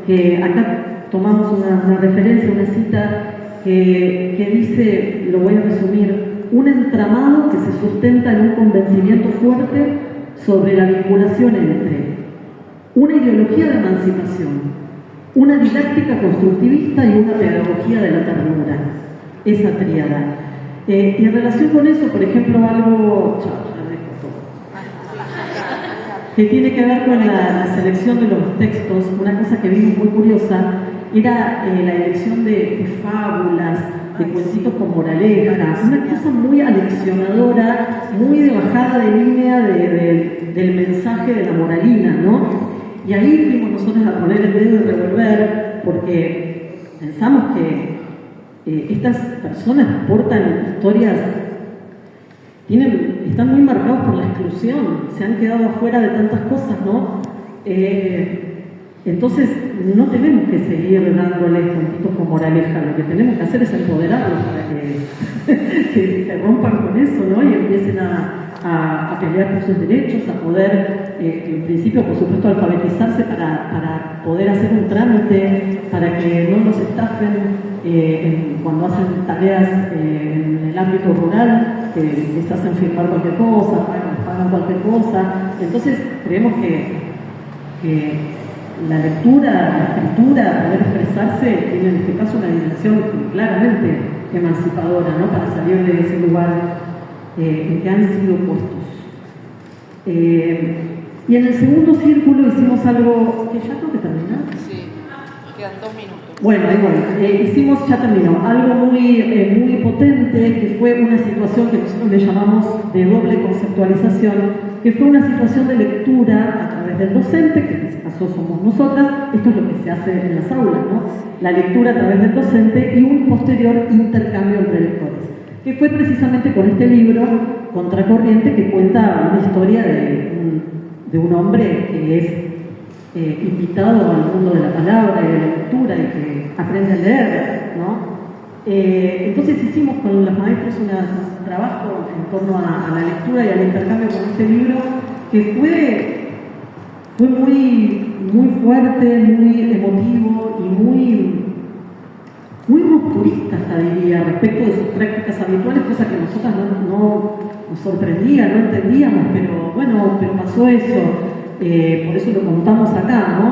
que acá tomamos una referencia, una cita que dice, lo voy a resumir, un entramado que se sustenta en un convencimiento fuerte sobre la vinculación entre una ideología de emancipación, una didáctica constructivista y una pedagogía de la ternura, esa tríada. Y en relación con eso, por ejemplo, algo que tiene que ver con la selección de los textos, una cosa que vimos muy curiosa, era la elección de fábulas, de cuentitos con moralejas, una cosa muy aleccionadora, muy de bajada de línea del mensaje de la moralina, ¿no? Y ahí fuimos nosotros a poner el dedo y revolver, porque pensamos que estas personas portan historias, están muy marcados por la exclusión, se han quedado afuera de tantas cosas, ¿no? Entonces, no tenemos que seguir dándoles cuentitos con moraleja, lo que tenemos que hacer es empoderarlos para que se rompan con eso, ¿no? Y empiecen a pelear por sus derechos, a poder, en principio, por supuesto, alfabetizarse para poder hacer un trámite, para que no los estafen cuando hacen tareas en el ámbito rural, que les hacen firmar cualquier cosa, pagan cualquier cosa. Entonces, creemos que la lectura, la escritura, poder expresarse, tiene en este caso una dimensión claramente emancipadora, ¿no? Para salir de ese lugar en que han sido puestos. Y en el segundo círculo hicimos algo que ya tengo que terminar. Sí, quedan 2 minutos. Bueno, hicimos, ya terminó, algo muy potente, que fue una situación que nosotros le llamamos de doble conceptualización, que fue una situación de lectura a través del docente, que en este caso somos nosotras. Esto es lo que se hace en las aulas, ¿no? La lectura a través del docente y un posterior intercambio entre lectores, que fue precisamente con este libro, Contracorriente, que cuenta una historia de un hombre que es invitado al mundo de la palabra y de la lectura y que aprende a leer, ¿no? Entonces hicimos con los maestros un trabajo en torno a la lectura y al intercambio con este libro que fue muy fuerte, muy emotivo y muy rupturista, hasta diría, respecto de sus prácticas habituales, cosa que nosotras no nos sorprendía, no entendíamos, pero bueno, pero pasó eso. Por eso lo contamos acá, ¿no?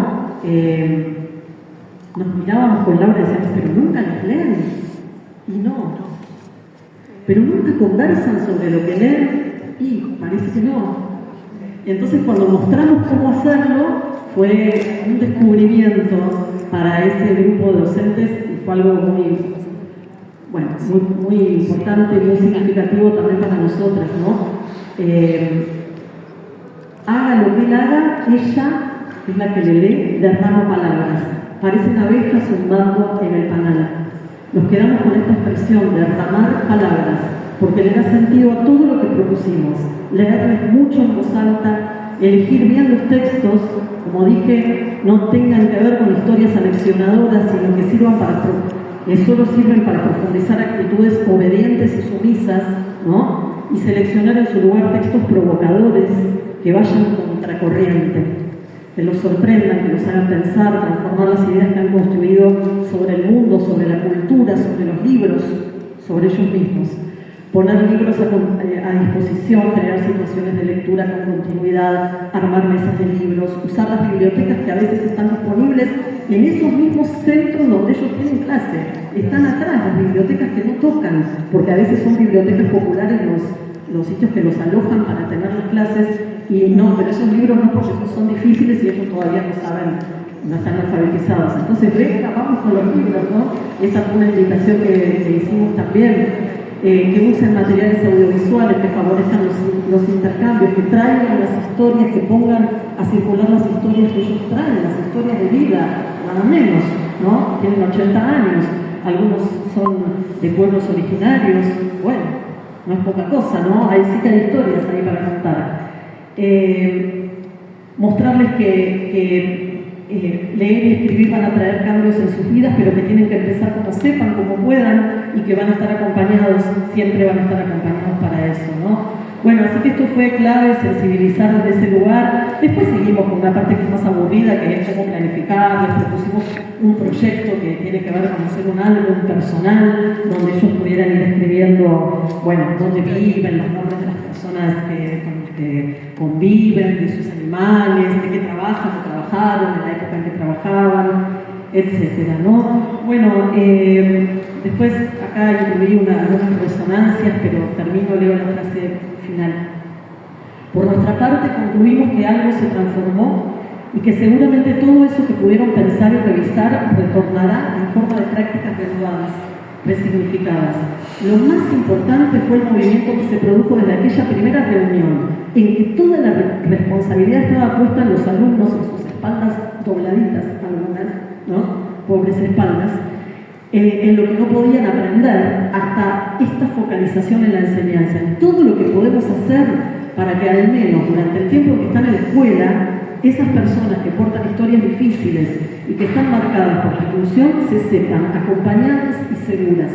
Nos mirábamos con Laura y decíamos, pero nunca los leen. Y no. Pero nunca conversan sobre lo que leen. Y parece que no. Entonces, cuando mostramos cómo hacerlo, fue un descubrimiento para ese grupo de docentes y fue algo muy importante y muy significativo también para nosotras, ¿no? Haga lo que él haga, ella es la que le lee, derrama palabras. Parecen abejas zumbando en el panal. Nos quedamos con esta expresión, derramar palabras, porque le da sentido a todo lo que propusimos. Leerles mucho en voz alta, elegir bien los textos, como dije, no tengan que ver con historias aleccionadoras, sino que solo sirven para profundizar actitudes obedientes y sumisas, ¿no? Y seleccionar en su lugar textos provocadores que vayan contracorriente, que los sorprendan, que los hagan pensar, transformar las ideas que han construido sobre el mundo, sobre la cultura, sobre los libros, sobre ellos mismos. Poner libros a disposición, generar situaciones de lectura con continuidad, armar mesas de libros, usar las bibliotecas que a veces están disponibles en esos mismos centros donde ellos tienen clase. Están atrás las bibliotecas que no tocan, porque a veces son bibliotecas populares los sitios que los alojan para tener las clases. Y no, pero esos libros no, porque son difíciles y ellos todavía no saben, no están alfabetizados. Entonces, venga, vamos con los libros, ¿no? Esa fue una invitación que hicimos también. Que usen materiales audiovisuales que favorezcan los intercambios, que traigan las historias, que pongan a circular las historias que ellos traen, las historias de vida, nada menos, ¿no? Tienen 80 años, algunos son de pueblos originarios, bueno, no es poca cosa, ¿no? Hay sí que hay historias ahí para contar. Mostrarles que leer y escribir van a traer cambios en sus vidas, pero que tienen que empezar como sepan, como puedan, y que van a estar acompañados, siempre van a estar acompañados para eso, ¿no? Bueno, así que esto fue clave, sensibilizar desde ese lugar. Después seguimos con una parte que es más aburrida, que es cómo planificar. Les propusimos un proyecto que tiene que ver con hacer un álbum personal, donde ellos pudieran ir escribiendo, bueno, dónde viven, los nombres de las personas que conviven, de sus animales, de qué trabajan o trabajaron, en la época en que trabajaban, etcétera, ¿no? Bueno, después acá incluí algunas resonancias, pero termino, leo la frase final. Por nuestra parte, concluimos que algo se transformó y que seguramente todo eso que pudieron pensar y revisar retornará en forma de prácticas renovadas, resignificadas. Lo más importante fue el movimiento que se produjo desde aquella primera reunión, en que toda la responsabilidad estaba puesta en los alumnos, en sus espaldas dobladitas, algunas, ¿no? Pobres espaldas, en lo que no podían aprender, hasta esta focalización en la enseñanza, en todo lo que podemos hacer para que al menos durante el tiempo que están en la escuela, esas personas que portan historias difíciles y que están marcadas por la exclusión se sepan acompañadas y seguras.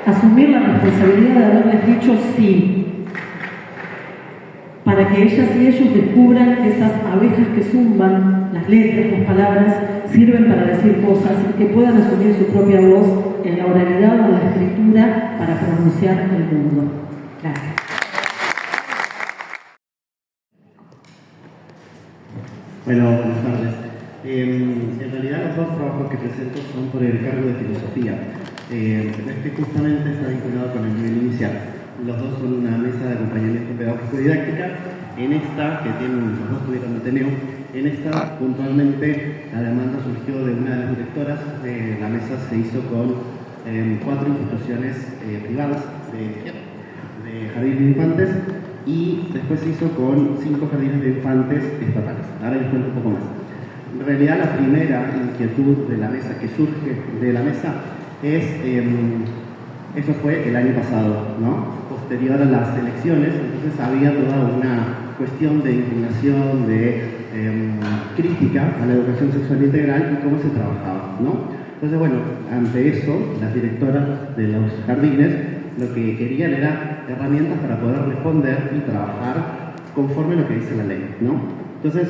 Asumir la responsabilidad de haberles dicho sí, para que ellas y ellos descubran que esas abejas que zumban, las letras, las palabras, sirven para decir cosas y que puedan asumir su propia voz en la oralidad o en la escritura para pronunciar el mundo. Gracias. Bueno, buenas tardes. En realidad los dos trabajos que presento son por el cargo de filosofía. Este justamente está vinculado con el nivel inicial. Los dos son una mesa de acompañamiento pedagógico y didáctica. En esta, que tienen, los dos tuvieron Ateneo, en esta puntualmente la demanda surgió de una de las directoras. La mesa se hizo con 4 instituciones privadas de jardines de infantes y después se hizo con 5 jardines de infantes estatales. Ahora les cuento un poco más. En realidad la primera inquietud de la mesa que surge de la mesa es, eso fue el año pasado, ¿no? Posterior a las elecciones, entonces había toda una cuestión de indignación, de crítica a la educación sexual integral y cómo se trabajaba, ¿no? Entonces, bueno, ante eso, las directoras de los jardines lo que querían era herramientas para poder responder y trabajar conforme a lo que dice la ley, ¿no? Entonces,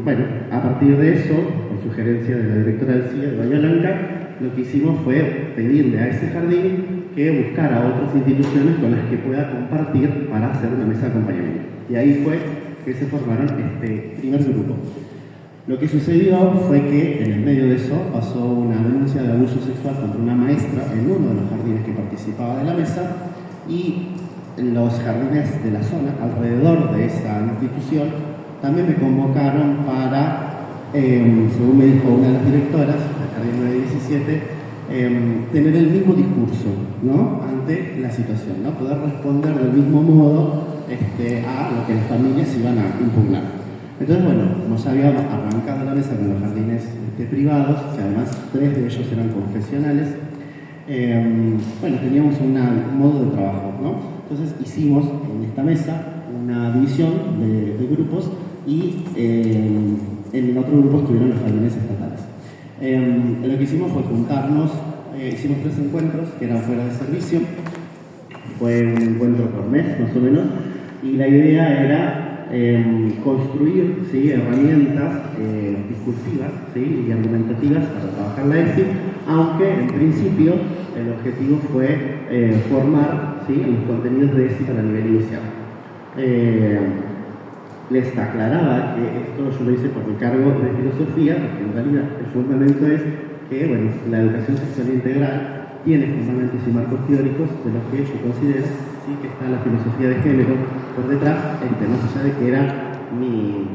bueno, a partir de eso, por sugerencia de la directora del CIE, de Bahía Blanca, lo que hicimos fue pedirle a ese jardín que buscara otras instituciones con las que pueda compartir para hacer una mesa de acompañamiento. Y ahí fue que se formaron este primer grupo. Lo que sucedió fue que en el medio de eso pasó una denuncia de abuso sexual contra una maestra en uno de los jardines que participaba de la mesa y los jardines de la zona alrededor de esa institución también me convocaron para, según me dijo una de las directoras del Jardín 917, tener el mismo discurso, ¿no? Ante la situación, ¿no? Poder responder del mismo modo a lo que las familias iban a impugnar. Entonces, bueno, nos habíamos arrancado la mesa con los jardines privados, que además 3 de ellos eran confesionales. Bueno, teníamos un modo de trabajo, ¿no? Entonces hicimos en esta mesa una división de grupos y en el otro grupo estuvieron los jardines estatales. Lo que hicimos fue juntarnos, hicimos 3 encuentros que eran fuera de servicio, fue un encuentro por mes más o menos, y la idea era construir, ¿sí?, herramientas discursivas, ¿sí?, y argumentativas para trabajar la ESI, aunque en principio el objetivo fue formar, ¿sí?, los contenidos de ESI para nivel inicial. Les aclaraba que esto yo lo hice por mi cargo de filosofía, porque en realidad el fundamento es que, bueno, la educación sexual integral tiene fundamentos y marcos teóricos de los que yo considero, sí, que está la filosofía de género por detrás, más allá de que era mi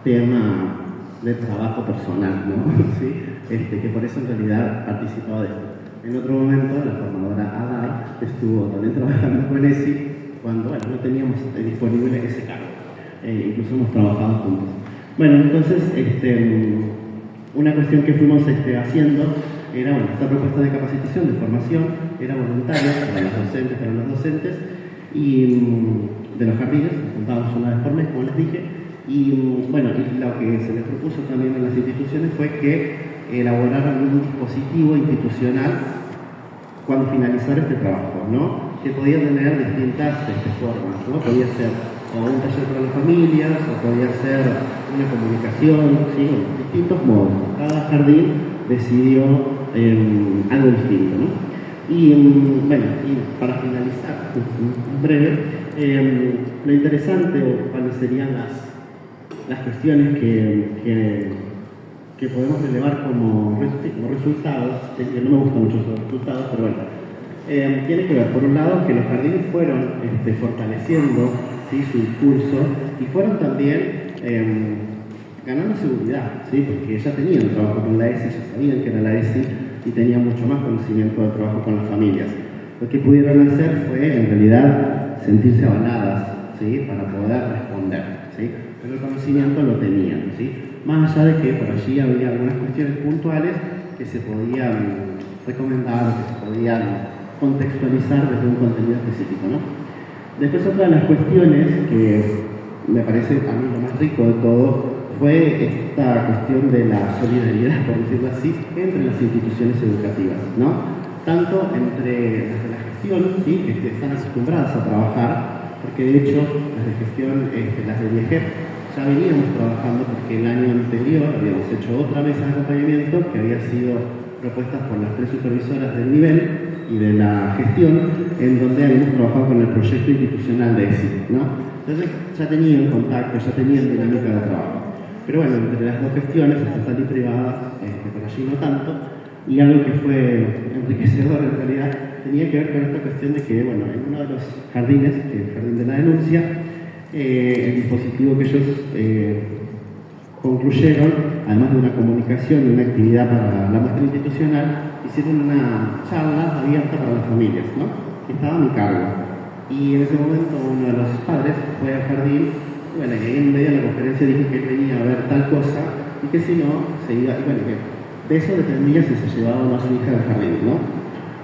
tema de trabajo personal, ¿no? ¿Sí? Que por eso en realidad participaba de esto. En otro momento, la formadora Adar estuvo también trabajando con ESI cuando, bueno, no teníamos disponible ese cargo. Incluso hemos trabajado juntos. Bueno, entonces, una cuestión que fuimos haciendo era, bueno, esta propuesta de capacitación, de formación, era voluntaria para los docentes y de los jardines, nos juntábamos una vez por mes, como les dije, y bueno, y lo que se les propuso también a las instituciones fue que elaboraran un dispositivo institucional cuando finalizara este trabajo, ¿no? Que podía tener distintas formas, ¿no? Podía ser o un taller para las familias, o podía ser una comunicación, ¿sí? Bueno, distintos modos. Cada jardín decidió algo distinto, ¿no? Y bueno, y para finalizar, en breve, lo interesante o cuáles serían las cuestiones que podemos relevar como resultados, que no me gustan mucho esos resultados, pero bueno, tiene que ver, por un lado, que los jardines fueron fortaleciendo, ¿sí?, su discurso y fueron también ganando seguridad, ¿sí?, porque ya tenían trabajo con la ESI, ya sabían que era la ESI y tenían mucho más conocimiento del trabajo con las familias. Lo que pudieron hacer fue, en realidad, sentirse avaladas, ¿sí?, para poder responder, ¿sí?, pero el conocimiento lo tenían, ¿sí?, más allá de que por allí había algunas cuestiones puntuales que se podían recomendar, que se podían contextualizar desde un contenido específico, ¿no? Después, otra de las cuestiones que me parece a mí lo más rico de todo fue esta cuestión de la solidaridad, por decirlo así, entre las instituciones educativas, ¿no? Tanto entre las de la gestión, ¿sí?, que están acostumbradas a trabajar, porque de hecho las de gestión, las de IEGEP, ya veníamos trabajando porque el año anterior habíamos hecho otra mesa de acompañamiento que había sido propuesta por las 3 supervisoras del nivel y de la gestión, en donde habíamos trabajado con el proyecto institucional de ESI, ¿no? Entonces ya tenían contacto, ya tenían dinámica de trabajo. Pero bueno, entre las dos gestiones, estatal y privada, por allí no tanto, y algo que fue enriquecedor en realidad, tenía que ver con esta cuestión de que, bueno, en uno de los jardines, que es el Jardín de la Denuncia, el dispositivo que ellos concluyeron, además de una comunicación y una actividad para la muestra institucional, hicieron una charla abierta para las familias, ¿no?, que estaba a mi cargo. Y en ese momento uno de los padres fue al jardín, y bueno, y ahí en medio de la conferencia dijo que él venía a ver tal cosa, y que si no, se iba, y bueno, que de eso dependía si se llevaba o no a su hija al jardín, ¿no?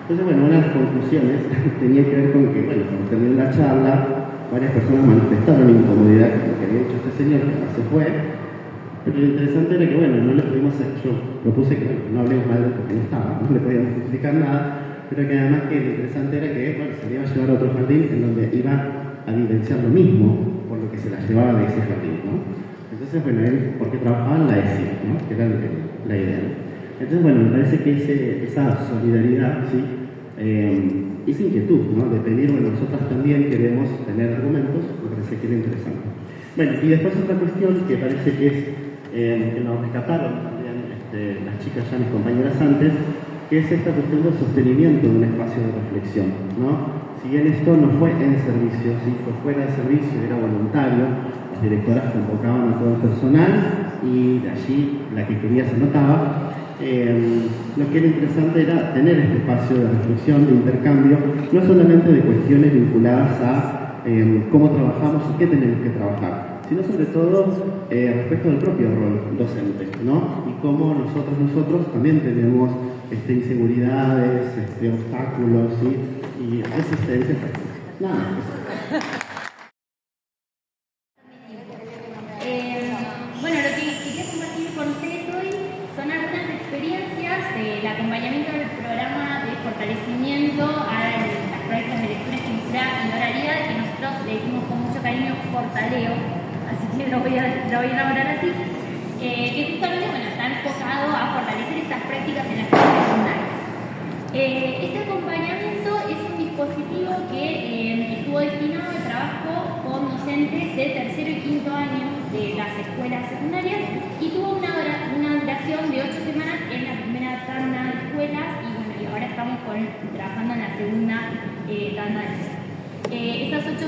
Entonces, bueno, una de las conclusiones tenía que ver con que, bueno, cuando terminó la charla, varias personas manifestaron incomodidad con lo que había hecho este señor, que se fue, pero lo interesante era que, bueno, no le pudimos hacer, yo propuse que, bueno, no hablemos mal de él porque no estaba, no le podíamos justificar nada, pero que además que lo interesante era que, bueno, se le iba a llevar a otro jardín en donde iba a vivenciar lo mismo por lo que se la llevaba de ese jardín, ¿no? Entonces, bueno, él, porque trabajaba en la ESI, ¿no?, que era la idea, ¿no? Entonces, bueno, me parece que esa solidaridad, ¿sí?, esa inquietud, ¿no?, de pedir, bueno, nosotras también queremos tener argumentos, me parece que era interesante. Bueno, y después otra cuestión que parece que es, que nos rescataron también las chicas ya, mis compañeras antes, que es esta cuestión del sostenimiento de un espacio de reflexión, ¿no? Si bien esto no fue en servicio, ¿sí?, fue fuera de servicio, era voluntario, las directoras convocaban a todo el personal y de allí la que quería se notaba. Lo que era interesante era tener este espacio de reflexión, de intercambio, no solamente de cuestiones vinculadas a cómo trabajamos y qué tenemos que trabajar, sino sobre todo respecto del propio rol docente, ¿no? Y cómo nosotros también tenemos inseguridades, obstáculos, ¿sí?, y resistencias. Nada más. Bueno, lo que quería compartir con ustedes hoy son algunas experiencias del acompañamiento del programa de fortalecimiento a las prácticas de lectura, escritura y oralidad, que nosotros le decimos con mucho cariño Fortaleo, así que lo voy a elaborar así, que justamente, bueno, está enfocado a fortalecer estas prácticas en la escuela secundaria. Este acompañamiento es un dispositivo que estuvo destinado al trabajo con docentes de tercero y quinto año de las escuelas secundarias y tuvo una duración de 8 semanas en la primera tanda de escuelas y bueno, y ahora estamos trabajando en la segunda tanda de escuelas. En estas 8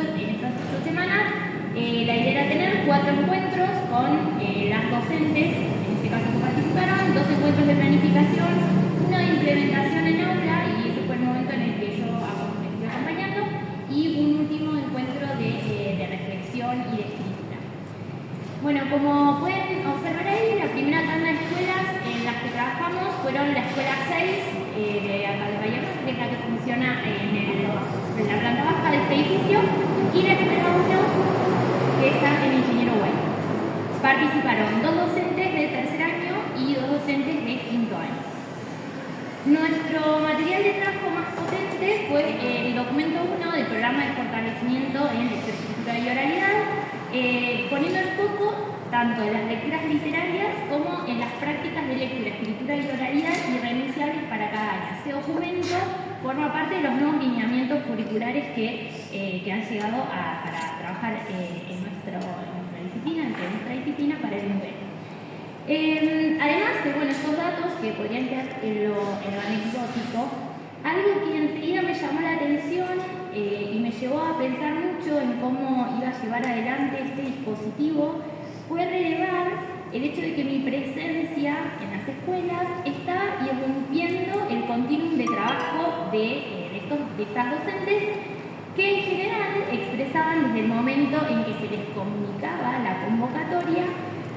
semanas la idea era tener 4 encuentros con las docentes, en este caso que participaron, 2 encuentros de planificación, uno de implementación en aula, y ese fue el momento en el que yo estuve acompañando, y un último encuentro de reflexión y de escritura. Bueno, como pueden observar ahí, la primera tanda de escuelas en las que trabajamos fueron la escuela 6 de acá de Bahía Blanca, que es la que funciona en la planta baja de este edificio, y la escuela 1 que está en Ingeniero Güell. Participaron 2 docentes del tercer año y 2 docentes de quinto año. Nuestro material de trabajo más potente fue el documento 1 del programa de fortalecimiento en lectoescritura y oralidad, poniendo el foco tanto en las lecturas literarias como en las prácticas de lectura, escritura y oralidad irrenunciables para cada año. Este documento forma parte de los nuevos lineamientos curriculares que han llegado para trabajar en nuestra disciplina para el nivel. Además de estos datos que podrían quedar en lo anecdótico, algo que enseguida me llamó la atención y me llevó a pensar mucho en cómo iba a llevar adelante este dispositivo fue relevar el hecho de que mi presencia en las escuelas está irrumpiendo el continuum de trabajo de estas docentes, que en general expresaban desde el momento en que se les comunicaba la convocatoria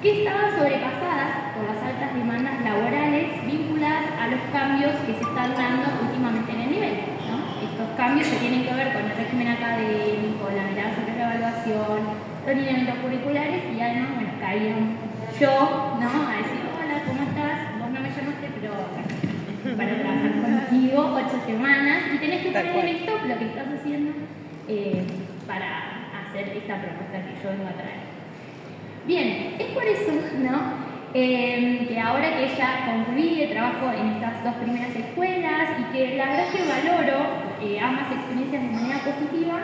que estaban sobrepasadas por las altas demandas laborales vinculadas a los cambios que se están dando últimamente en el nivel, ¿no? Estos cambios que tienen que ver con el régimen académico, la mirada sobre la evaluación, los lineamientos curriculares, y además, caían yo, ¿no? A decir, hola, ¿cómo estás? Vos no me llamaste, pero para trabajar contigo 8 semanas, y tenés que poner en stop lo que estás haciendo para hacer esta propuesta que yo vengo a traer. Bien, es por eso, ¿no? Que ahora que ya concluí el trabajo en estas 2 primeras escuelas y que la verdad que valoro ambas experiencias de manera positiva,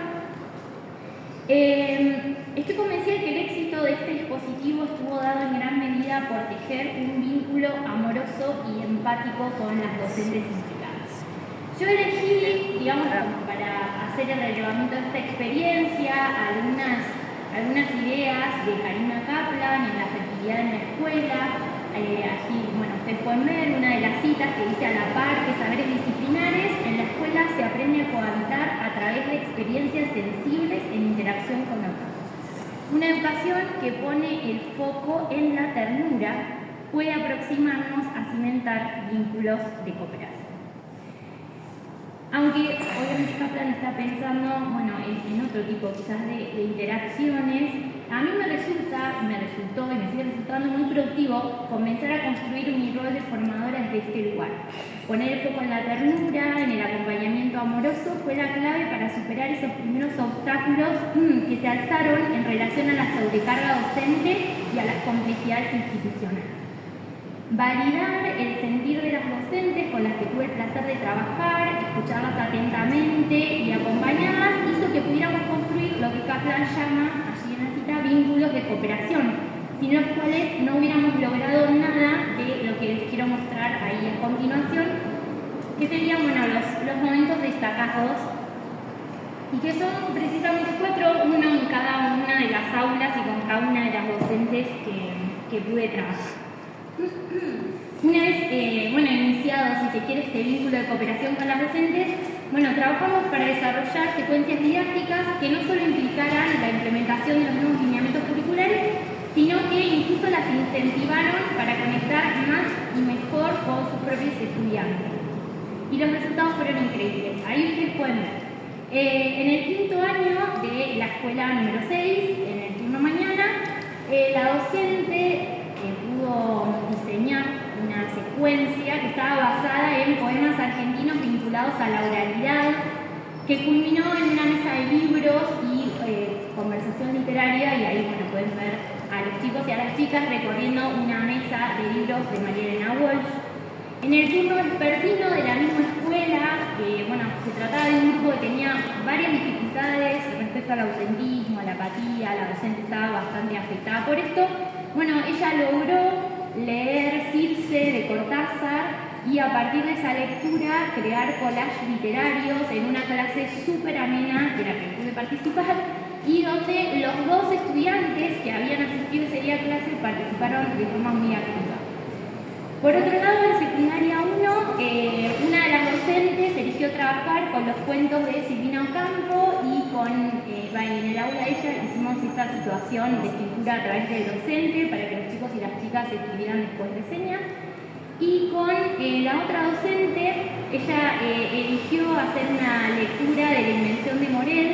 estoy convencida de que el éxito de este dispositivo estuvo dado en gran medida por tejer un vínculo amoroso y empático con las docentes implicadas. Yo elegí, digamos, como para hacer el relevamiento de esta experiencia, algunas ideas de Karina Kaplan en la afectividad en la escuela. Aquí, ustedes pueden ver una de las citas que dice: a la par que saberes disciplinares, en la escuela se aprende a cohabitar a través de experiencias sensibles en interacción con otros. Una educación que pone el foco en la ternura puede aproximarnos a cimentar vínculos de cooperación. Aunque obviamente Kaplan está pensando en otro tipo quizás de interacciones, a mí me resultó y me sigue resultando muy productivo comenzar a construir mi rol de formadora desde este lugar. Poner el foco en la ternura, en el acompañamiento amoroso, fue la clave para superar esos primeros obstáculos que se alzaron en relación a la sobrecarga docente y a las complejidades institucionales. Validar el sentir de las docentes con las que tuve el placer de trabajar, escucharlas atentamente y acompañarlas, hizo que pudiéramos construir lo que Kaplan llama, allí en la cita, vínculos de cooperación, sin los cuales no hubiéramos logrado nada de lo que les quiero mostrar ahí a continuación, que serían los momentos destacados, y que son precisamente 4, uno en cada una de las aulas y con cada una de las docentes que pude trabajar. Una vez iniciado, si se quiere, este vínculo de cooperación con las docentes, trabajamos para desarrollar secuencias didácticas que no solo implicaran la implementación de los nuevos lineamientos curriculares, sino que incluso las incentivaron para conectar más y mejor con sus propios estudiantes. Y los resultados fueron increíbles. Ahí ustedes pueden ver. En el quinto año de la escuela número 6, en el turno mañana, la docente pudo diseñar una secuencia que estaba basada en poemas argentinos vinculados a la oralidad, que culminó en una mesa de libros y conversación literaria, y ahí pueden ver a los chicos y a las chicas recorriendo una mesa de libros de María Elena Walsh. En el turno vespertino de la misma escuela, se trataba de un grupo que tenía varias dificultades respecto al ausentismo, a la apatía, la docente estaba bastante afectada por esto. Ella logró leer Circe de Cortázar y a partir de esa lectura crear collages literarios en una clase súper amena de la que pude participar, y donde los 2 estudiantes que habían asistido ese día a clase participaron de forma muy activa. Por otro lado, en secundaria 1, una de las docentes eligió trabajar con los cuentos de Silvina Ocampo y en el aula de ella hicimos esta situación de escritura a través del docente para que los chicos y las chicas escribieran después reseñas. Y con la otra docente, ella eligió hacer una lectura de La Invención de Morel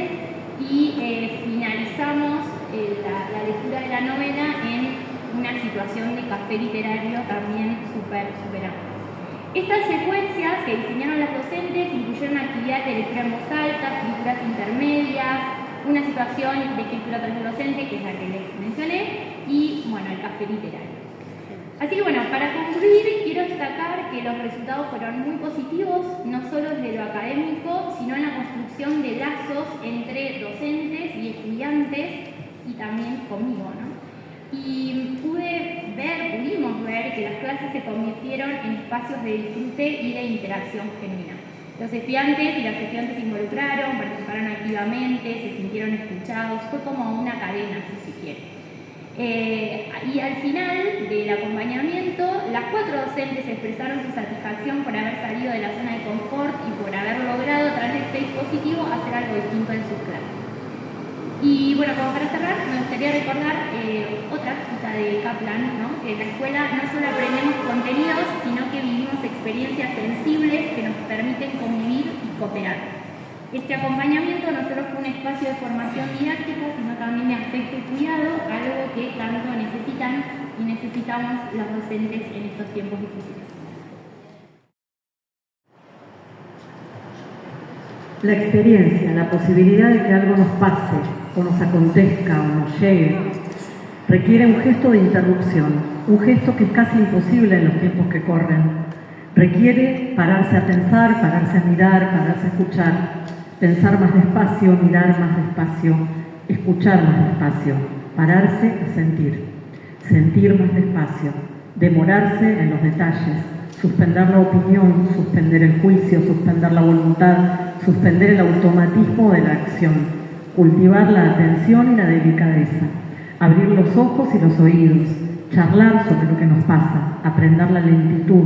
y finalizamos la lectura de la novela en una situación de café literario también súper amplia. Estas secuencias que diseñaron las docentes incluyeron actividades de lectura en voz alta, escrituras intermedias, una situación de escritura tras el docente, que es la que les mencioné, y bueno, el café literario. Así que bueno, para concluir, quiero destacar que los resultados fueron muy positivos, no solo desde lo académico, sino en la construcción de lazos entre docentes y estudiantes, y también conmigo, ¿no? Y pudimos ver que las clases se convirtieron en espacios de disfrute y de interacción genuina. Los estudiantes y las estudiantes se involucraron, participaron activamente, se sintieron escuchados, fue como una cadena, si se quiere. Y al final del acompañamiento, las 4 docentes expresaron su satisfacción por haber salido de la zona de confort y por haber logrado a través de este dispositivo hacer algo distinto en sus clases. Y bueno, como para cerrar, me gustaría recordar otra cita de Kaplan, ¿no? Que en la escuela no solo aprendemos contenidos, sino que vivimos experiencias sensibles que nos permiten convivir y cooperar. Este acompañamiento no solo fue un espacio de formación didáctica, sino también de afecto y cuidado, algo que tanto necesitan y necesitamos los docentes en estos tiempos difíciles. La experiencia, la posibilidad de que algo nos pase, o nos acontezca, o nos llegue, requiere un gesto de interrupción, un gesto que es casi imposible en los tiempos que corren. Requiere pararse a pensar, pararse a mirar, pararse a escuchar, pensar más despacio, mirar más despacio, escuchar más despacio, pararse a sentir más despacio, demorarse en los detalles, suspender la opinión, suspender el juicio, suspender la voluntad, suspender el automatismo de la acción, cultivar la atención y la delicadeza, abrir los ojos y los oídos, charlar sobre lo que nos pasa, aprender la lentitud,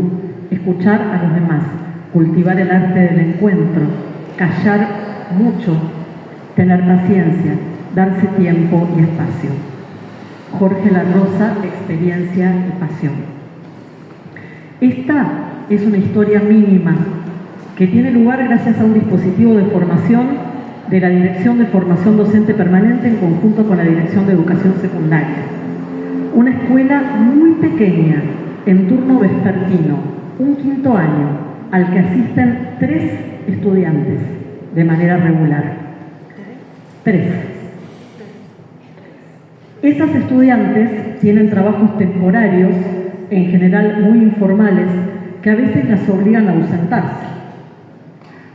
escuchar a los demás, cultivar el arte del encuentro, callar mucho, tener paciencia, darse tiempo y espacio. Jorge La Rosa, Experiencia y Pasión. Esta es una historia mínima que tiene lugar gracias a un dispositivo de formación de la Dirección de Formación Docente Permanente en conjunto con la Dirección de Educación Secundaria. Una escuela muy pequeña, en turno vespertino, un 5º año, al que asisten 3 estudiantes de manera regular. 3. Esas estudiantes tienen trabajos temporarios, en general muy informales, que a veces las obligan a ausentarse.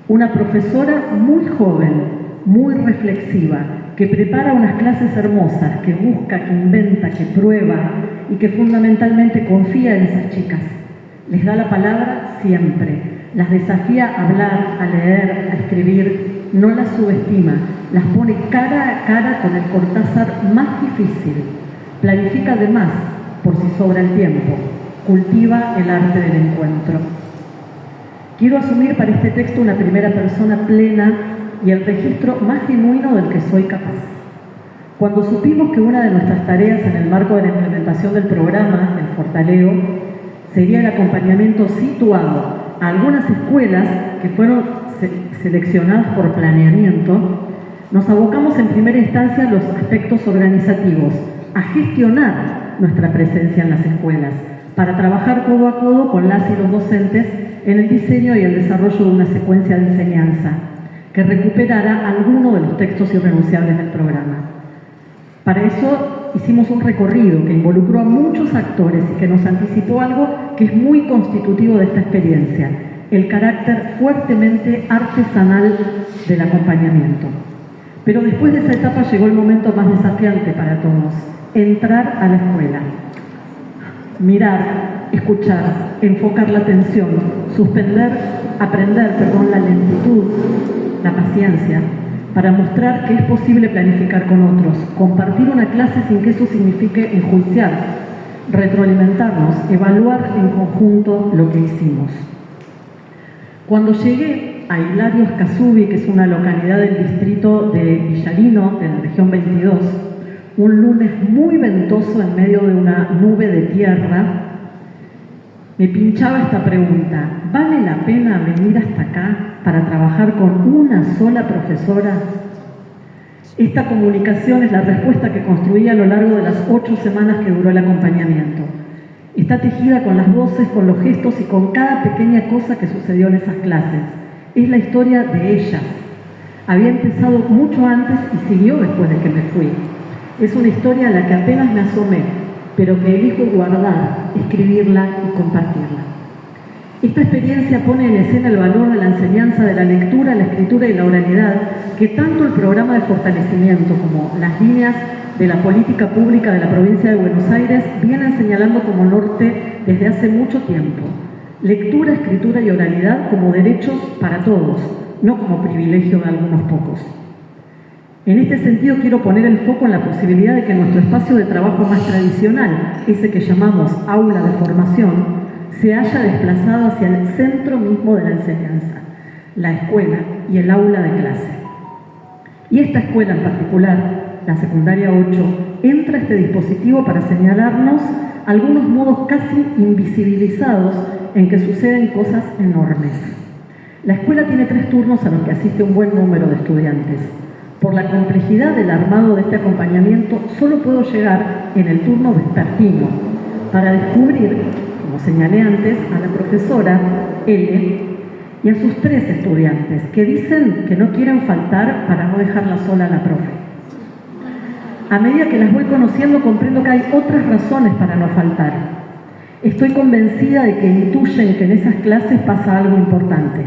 Una profesora muy joven, muy reflexiva, que prepara unas clases hermosas, que busca, que inventa, que prueba y que fundamentalmente confía en esas chicas. Les da la palabra siempre, las desafía a hablar, a leer, a escribir, no las subestima, las pone cara a cara con el Cortázar más difícil, planifica además, por si sobra el tiempo, cultiva el arte del encuentro. Quiero asumir para este texto una primera persona plena y el registro más genuino del que soy capaz. Cuando supimos que una de nuestras tareas en el marco de la implementación del programa, el Fortaleo, sería el acompañamiento situado a algunas escuelas que fueron seleccionadas por planeamiento, nos abocamos en primera instancia a los aspectos organizativos, a gestionar nuestra presencia en las escuelas, para trabajar codo a codo con las y los docentes en el diseño y el desarrollo de una secuencia de enseñanza que recuperara alguno de los textos irrenunciables del programa. Para eso hicimos un recorrido que involucró a muchos actores y que nos anticipó algo que es muy constitutivo de esta experiencia, el carácter fuertemente artesanal del acompañamiento. Pero después de esa etapa llegó el momento más desafiante para todos, entrar a la escuela. Mirar, escuchar, enfocar la atención, aprender la lentitud, la paciencia, para mostrar que es posible planificar con otros, compartir una clase sin que eso signifique enjuiciar, retroalimentarnos, evaluar en conjunto lo que hicimos. Cuando llegué a Hilario Escasubi, que es una localidad del distrito de Villarino, de la región 22, un lunes muy ventoso en medio de una nube de tierra, me pinchaba esta pregunta: ¿vale la pena venir hasta acá para trabajar con una sola profesora? Esta comunicación es la respuesta que construí a lo largo de las 8 semanas que duró el acompañamiento. Está tejida con las voces, con los gestos y con cada pequeña cosa que sucedió en esas clases. Es la historia de ellas. Había empezado mucho antes y siguió después de que me fui. Es una historia a la que apenas me asomé, pero que elijo guardar, escribirla y compartirla. Esta experiencia pone en escena el valor de la enseñanza de la lectura, la escritura y la oralidad, que tanto el programa de fortalecimiento como las líneas de la política pública de la provincia de Buenos Aires vienen señalando como norte desde hace mucho tiempo. Lectura, escritura y oralidad como derechos para todos, no como privilegio de algunos pocos. En este sentido quiero poner el foco en la posibilidad de que nuestro espacio de trabajo más tradicional, ese que llamamos aula de formación, se haya desplazado hacia el centro mismo de la enseñanza, la escuela y el aula de clase. Y esta escuela en particular, la secundaria 8, entra a este dispositivo para señalarnos algunos modos casi invisibilizados en que suceden cosas enormes. La escuela tiene 3 turnos a los que asiste un buen número de estudiantes. Por la complejidad del armado de este acompañamiento, solo puedo llegar en el turno vespertino para descubrir, como señalé antes, a la profesora L y a sus 3 estudiantes que dicen que no quieren faltar para no dejarla sola a la profe. A medida que las voy conociendo, comprendo que hay otras razones para no faltar. Estoy convencida de que intuyen que en esas clases pasa algo importante,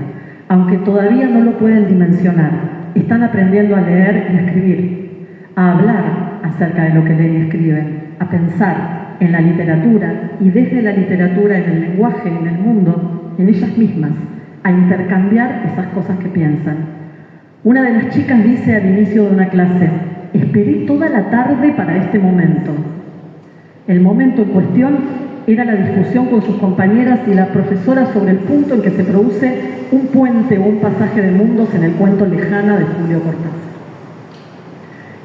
aunque todavía no lo pueden dimensionar. Están aprendiendo a leer y a escribir, a hablar acerca de lo que leen y escriben, a pensar en la literatura y desde la literatura en el lenguaje, en el mundo, en ellas mismas, a intercambiar esas cosas que piensan. Una de las chicas dice al inicio de una clase: esperé toda la tarde para este momento. El momento en cuestión era la discusión con sus compañeras y la profesora sobre el punto en que se produce un puente o un pasaje de mundos en el cuento Lejana de Julio Cortázar.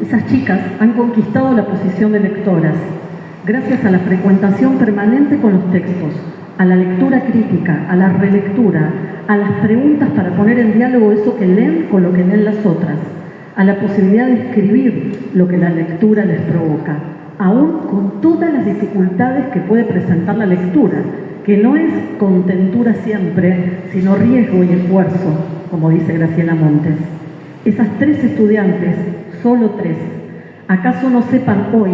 Esas chicas han conquistado la posición de lectoras gracias a la frecuentación permanente con los textos, a la lectura crítica, a la relectura, a las preguntas para poner en diálogo eso que leen con lo que leen las otras, a la posibilidad de escribir lo que la lectura les provoca, aún con todas las dificultades que puede presentar la lectura, que no es contentura siempre, sino riesgo y esfuerzo, como dice Graciela Montes. Esas 3 estudiantes, solo 3, ¿acaso no sepan hoy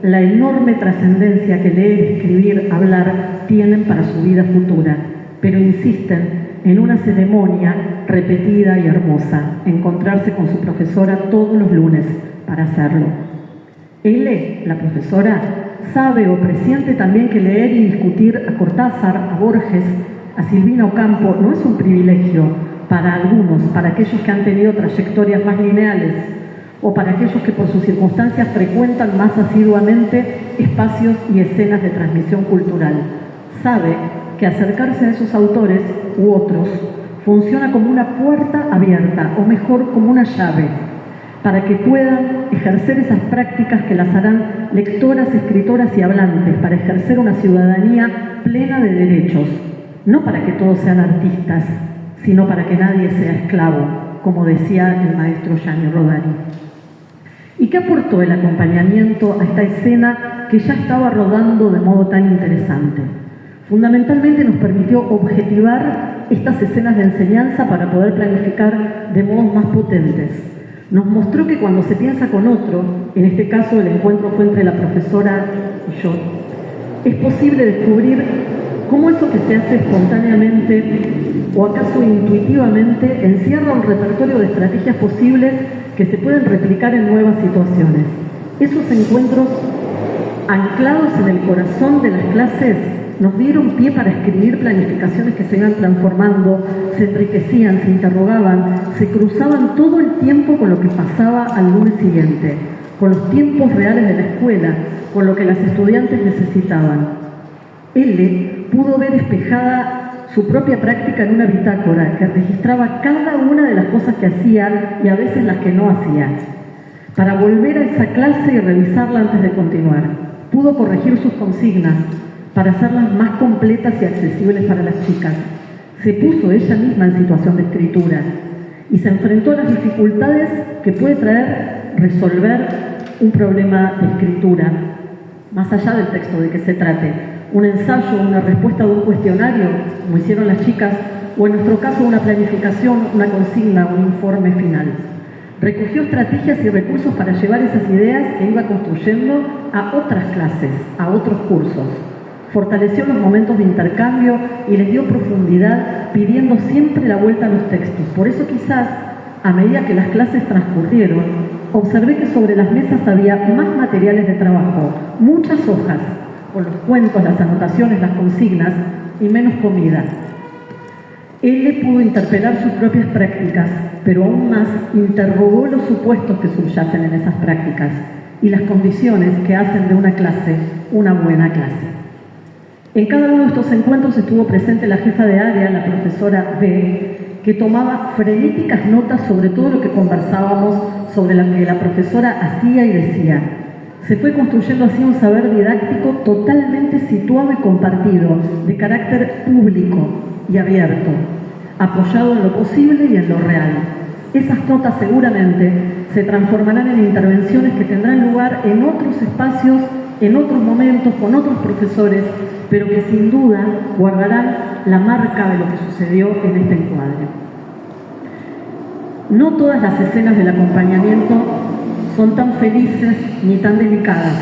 la enorme trascendencia que leer, escribir, hablar tienen para su vida futura? Pero insisten en una ceremonia repetida y hermosa, encontrarse con su profesora todos los lunes para hacerlo. L, la profesora, sabe o presiente también que leer y discutir a Cortázar, a Borges, a Silvina Ocampo no es un privilegio para algunos, para aquellos que han tenido trayectorias más lineales o para aquellos que por sus circunstancias frecuentan más asiduamente espacios y escenas de transmisión cultural. Sabe que acercarse a esos autores u otros funciona como una puerta abierta, o mejor, como una llave, para que puedan ejercer esas prácticas que las harán lectoras, escritoras y hablantes, para ejercer una ciudadanía plena de derechos, no para que todos sean artistas, sino para que nadie sea esclavo, como decía el maestro Gianni Rodari. ¿Y qué aportó el acompañamiento a esta escena que ya estaba rodando de modo tan interesante? Fundamentalmente nos permitió objetivar estas escenas de enseñanza para poder planificar de modos más potentes. Nos mostró que cuando se piensa con otro, en este caso el encuentro fue entre la profesora y yo, es posible descubrir cómo eso que se hace espontáneamente o acaso intuitivamente encierra un repertorio de estrategias posibles que se pueden replicar en nuevas situaciones. Esos encuentros anclados en el corazón de las clases nos dieron pie para escribir planificaciones que se iban transformando, se enriquecían, se interrogaban, se cruzaban todo el tiempo con lo que pasaba al lunes siguiente. con los tiempos reales de la escuela, con lo que las estudiantes necesitaban. L pudo ver despejada su propia práctica en una bitácora que registraba cada una de las cosas que hacía y a veces las que no hacía, para volver a esa clase y revisarla antes de continuar. Pudo corregir sus consignas para hacerlas más completas y accesibles para las chicas. Se puso ella misma en situación de escritura y se enfrentó a las dificultades que puede traer resolver un problema de escritura, más allá del texto de que se trate, un ensayo, una respuesta de un cuestionario, como hicieron las chicas, o en nuestro caso una planificación, una consigna, un informe final. Recogió estrategias y recursos para llevar esas ideas que iba construyendo a otras clases, a otros cursos. Fortaleció los momentos de intercambio y les dio profundidad, pidiendo siempre la vuelta a los textos. Por eso quizás, a medida que las clases transcurrieron, observé que sobre las mesas había más materiales de trabajo, muchas hojas, con los cuentos, las anotaciones, las consignas, y menos comida. Él pudo interpelar sus propias prácticas, pero aún más interrogó los supuestos que subyacen en esas prácticas y las condiciones que hacen de una clase una buena clase. En cada uno de estos encuentros estuvo presente la jefa de área, la profesora B, que tomaba frenéticas notas sobre todo lo que conversábamos, sobre lo que la profesora hacía y decía. Se fue construyendo así un saber didáctico totalmente situado y compartido, de carácter público y abierto, apoyado en lo posible y en lo real. Esas notas seguramente se transformarán en intervenciones que tendrán lugar en otros espacios, en otros momentos, con otros profesores, pero que sin duda guardarán la marca de lo que sucedió en este encuadre. No todas las escenas del acompañamiento son tan felices ni tan delicadas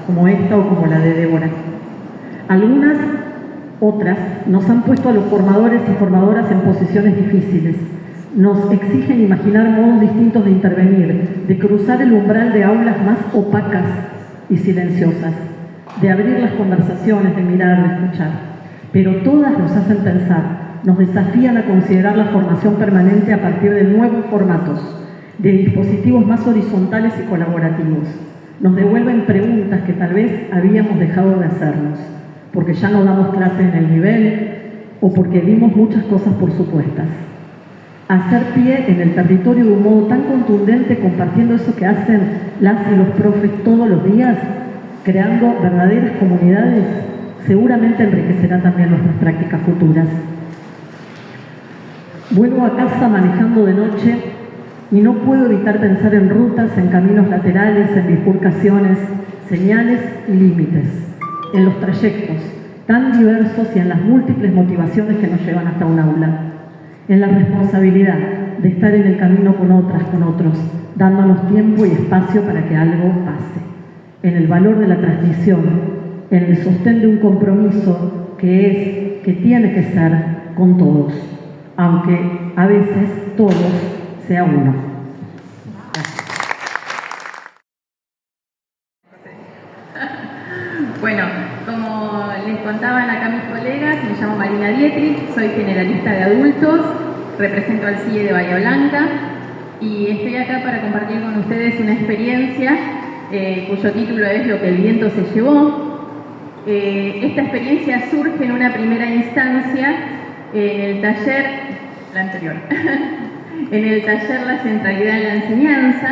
como esta o como la de Débora. Algunas, otras, nos han puesto a los formadores y formadoras en posiciones difíciles. Nos exigen imaginar modos distintos de intervenir, de cruzar el umbral de aulas más opacas y silenciosas, de abrir las conversaciones, de mirar, de escuchar. Pero todas nos hacen pensar, nos desafían a considerar la formación permanente a partir de nuevos formatos, de dispositivos más horizontales y colaborativos. Nos devuelven preguntas que tal vez habíamos dejado de hacernos, porque ya no damos clases en el nivel o porque dimos muchas cosas por supuestas. Hacer pie en el territorio de un modo tan contundente, compartiendo eso que hacen las y los profes todos los días, creando verdaderas comunidades, seguramente enriquecerá también nuestras prácticas futuras. Vuelvo a casa manejando de noche y no puedo evitar pensar en rutas, en caminos laterales, en bifurcaciones, señales y límites, en los trayectos tan diversos y en las múltiples motivaciones que nos llevan hasta un aula, en la responsabilidad de estar en el camino con otras, con otros, dándonos tiempo y espacio para que algo pase, en el valor de la transmisión, en el sostén de un compromiso que tiene que ser con todos, aunque a veces todos sea uno. Bueno, como les contaban acá mis colegas, me llamo Marina Dietrich, soy generalista de adultos, represento al CIE de Bahía Blanca y estoy acá para compartir con ustedes una experiencia cuyo título es Lo que el viento se llevó. Esta experiencia surge en una primera instancia en el taller, la anterior, en el taller La centralidad en la enseñanza,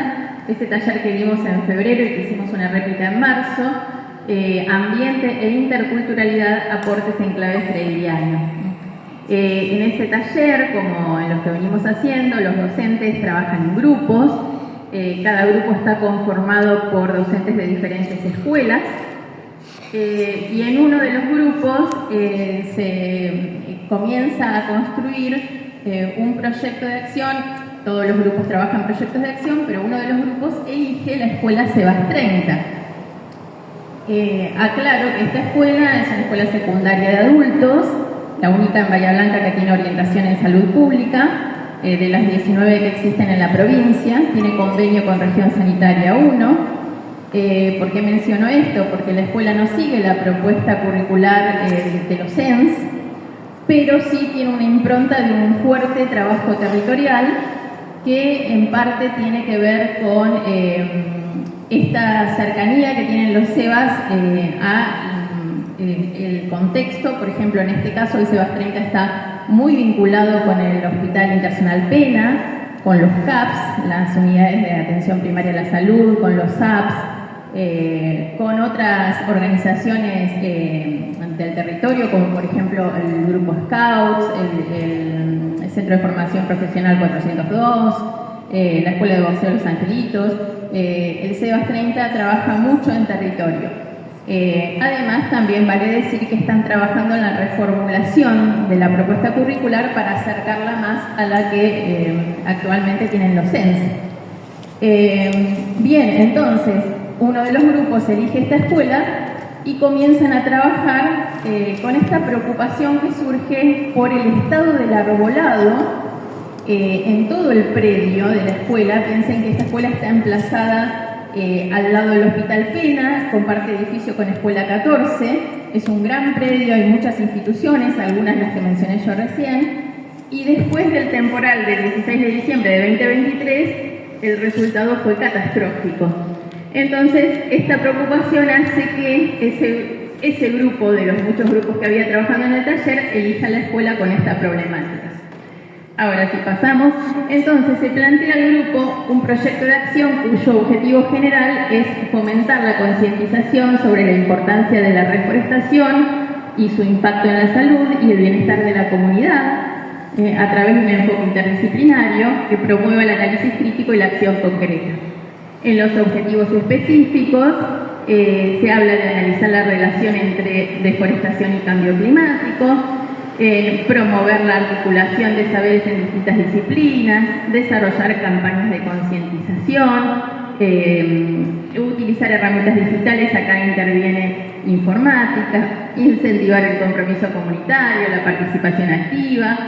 ese taller que dimos en febrero y que hicimos una réplica en marzo, ambiente e interculturalidad, aportes en clave freiriano. En ese taller, como en los que venimos haciendo, los docentes trabajan en grupos, cada grupo está conformado por docentes de diferentes escuelas, y en uno de los grupos se comienza a construir un proyecto de acción. Todos los grupos trabajan proyectos de acción, pero uno de los grupos elige la escuela Sebas 30. Aclaro que esta escuela es una escuela secundaria de adultos, la única en Bahía Blanca que tiene orientación en salud pública, de las 19 que existen en la provincia, tiene convenio con Región Sanitaria 1. ¿Por qué menciono esto? Porque la escuela no sigue la propuesta curricular de los CENS, pero sí tiene una impronta de un fuerte trabajo territorial que en parte tiene que ver con esta cercanía que tienen los SEBAS el contexto. Por ejemplo, en este caso el SEBAS 30 está muy vinculado con el Hospital Internacional Pena, con los CAPS, las unidades de atención primaria a la salud, con los SAPS, con otras organizaciones del territorio, como por ejemplo el Grupo Scouts, el Centro de Formación Profesional 402, la Escuela de Boxeo Los Angelitos. El SEBAS 30 trabaja mucho en territorio. Además, también vale decir que están trabajando en la reformulación de la propuesta curricular para acercarla más a la que actualmente tienen los CENS. Bien, entonces, uno de los grupos elige esta escuela y comienzan a trabajar con esta preocupación que surge por el estado del arbolado en todo el predio de la escuela. Piensen que esta escuela está emplazada al lado del Hospital Pena, comparte edificio con Escuela 14, es un gran predio, hay muchas instituciones, algunas las que mencioné yo recién, y después del temporal del 16 de diciembre de 2023, el resultado fue catastrófico. Entonces, esta preocupación hace que ese grupo, de los muchos grupos que había trabajando en el taller, elija la escuela con esta problemática. Ahora sí pasamos. Entonces se plantea al grupo un proyecto de acción cuyo objetivo general es fomentar la concientización sobre la importancia de la reforestación y su impacto en la salud y el bienestar de la comunidad a través de un enfoque interdisciplinario que promueva el análisis crítico y la acción concreta. En los objetivos específicos se habla de analizar la relación entre deforestación y cambio climático, promover la articulación de saberes en distintas disciplinas, desarrollar campañas de concientización, utilizar herramientas digitales, acá interviene informática, incentivar el compromiso comunitario, la participación activa,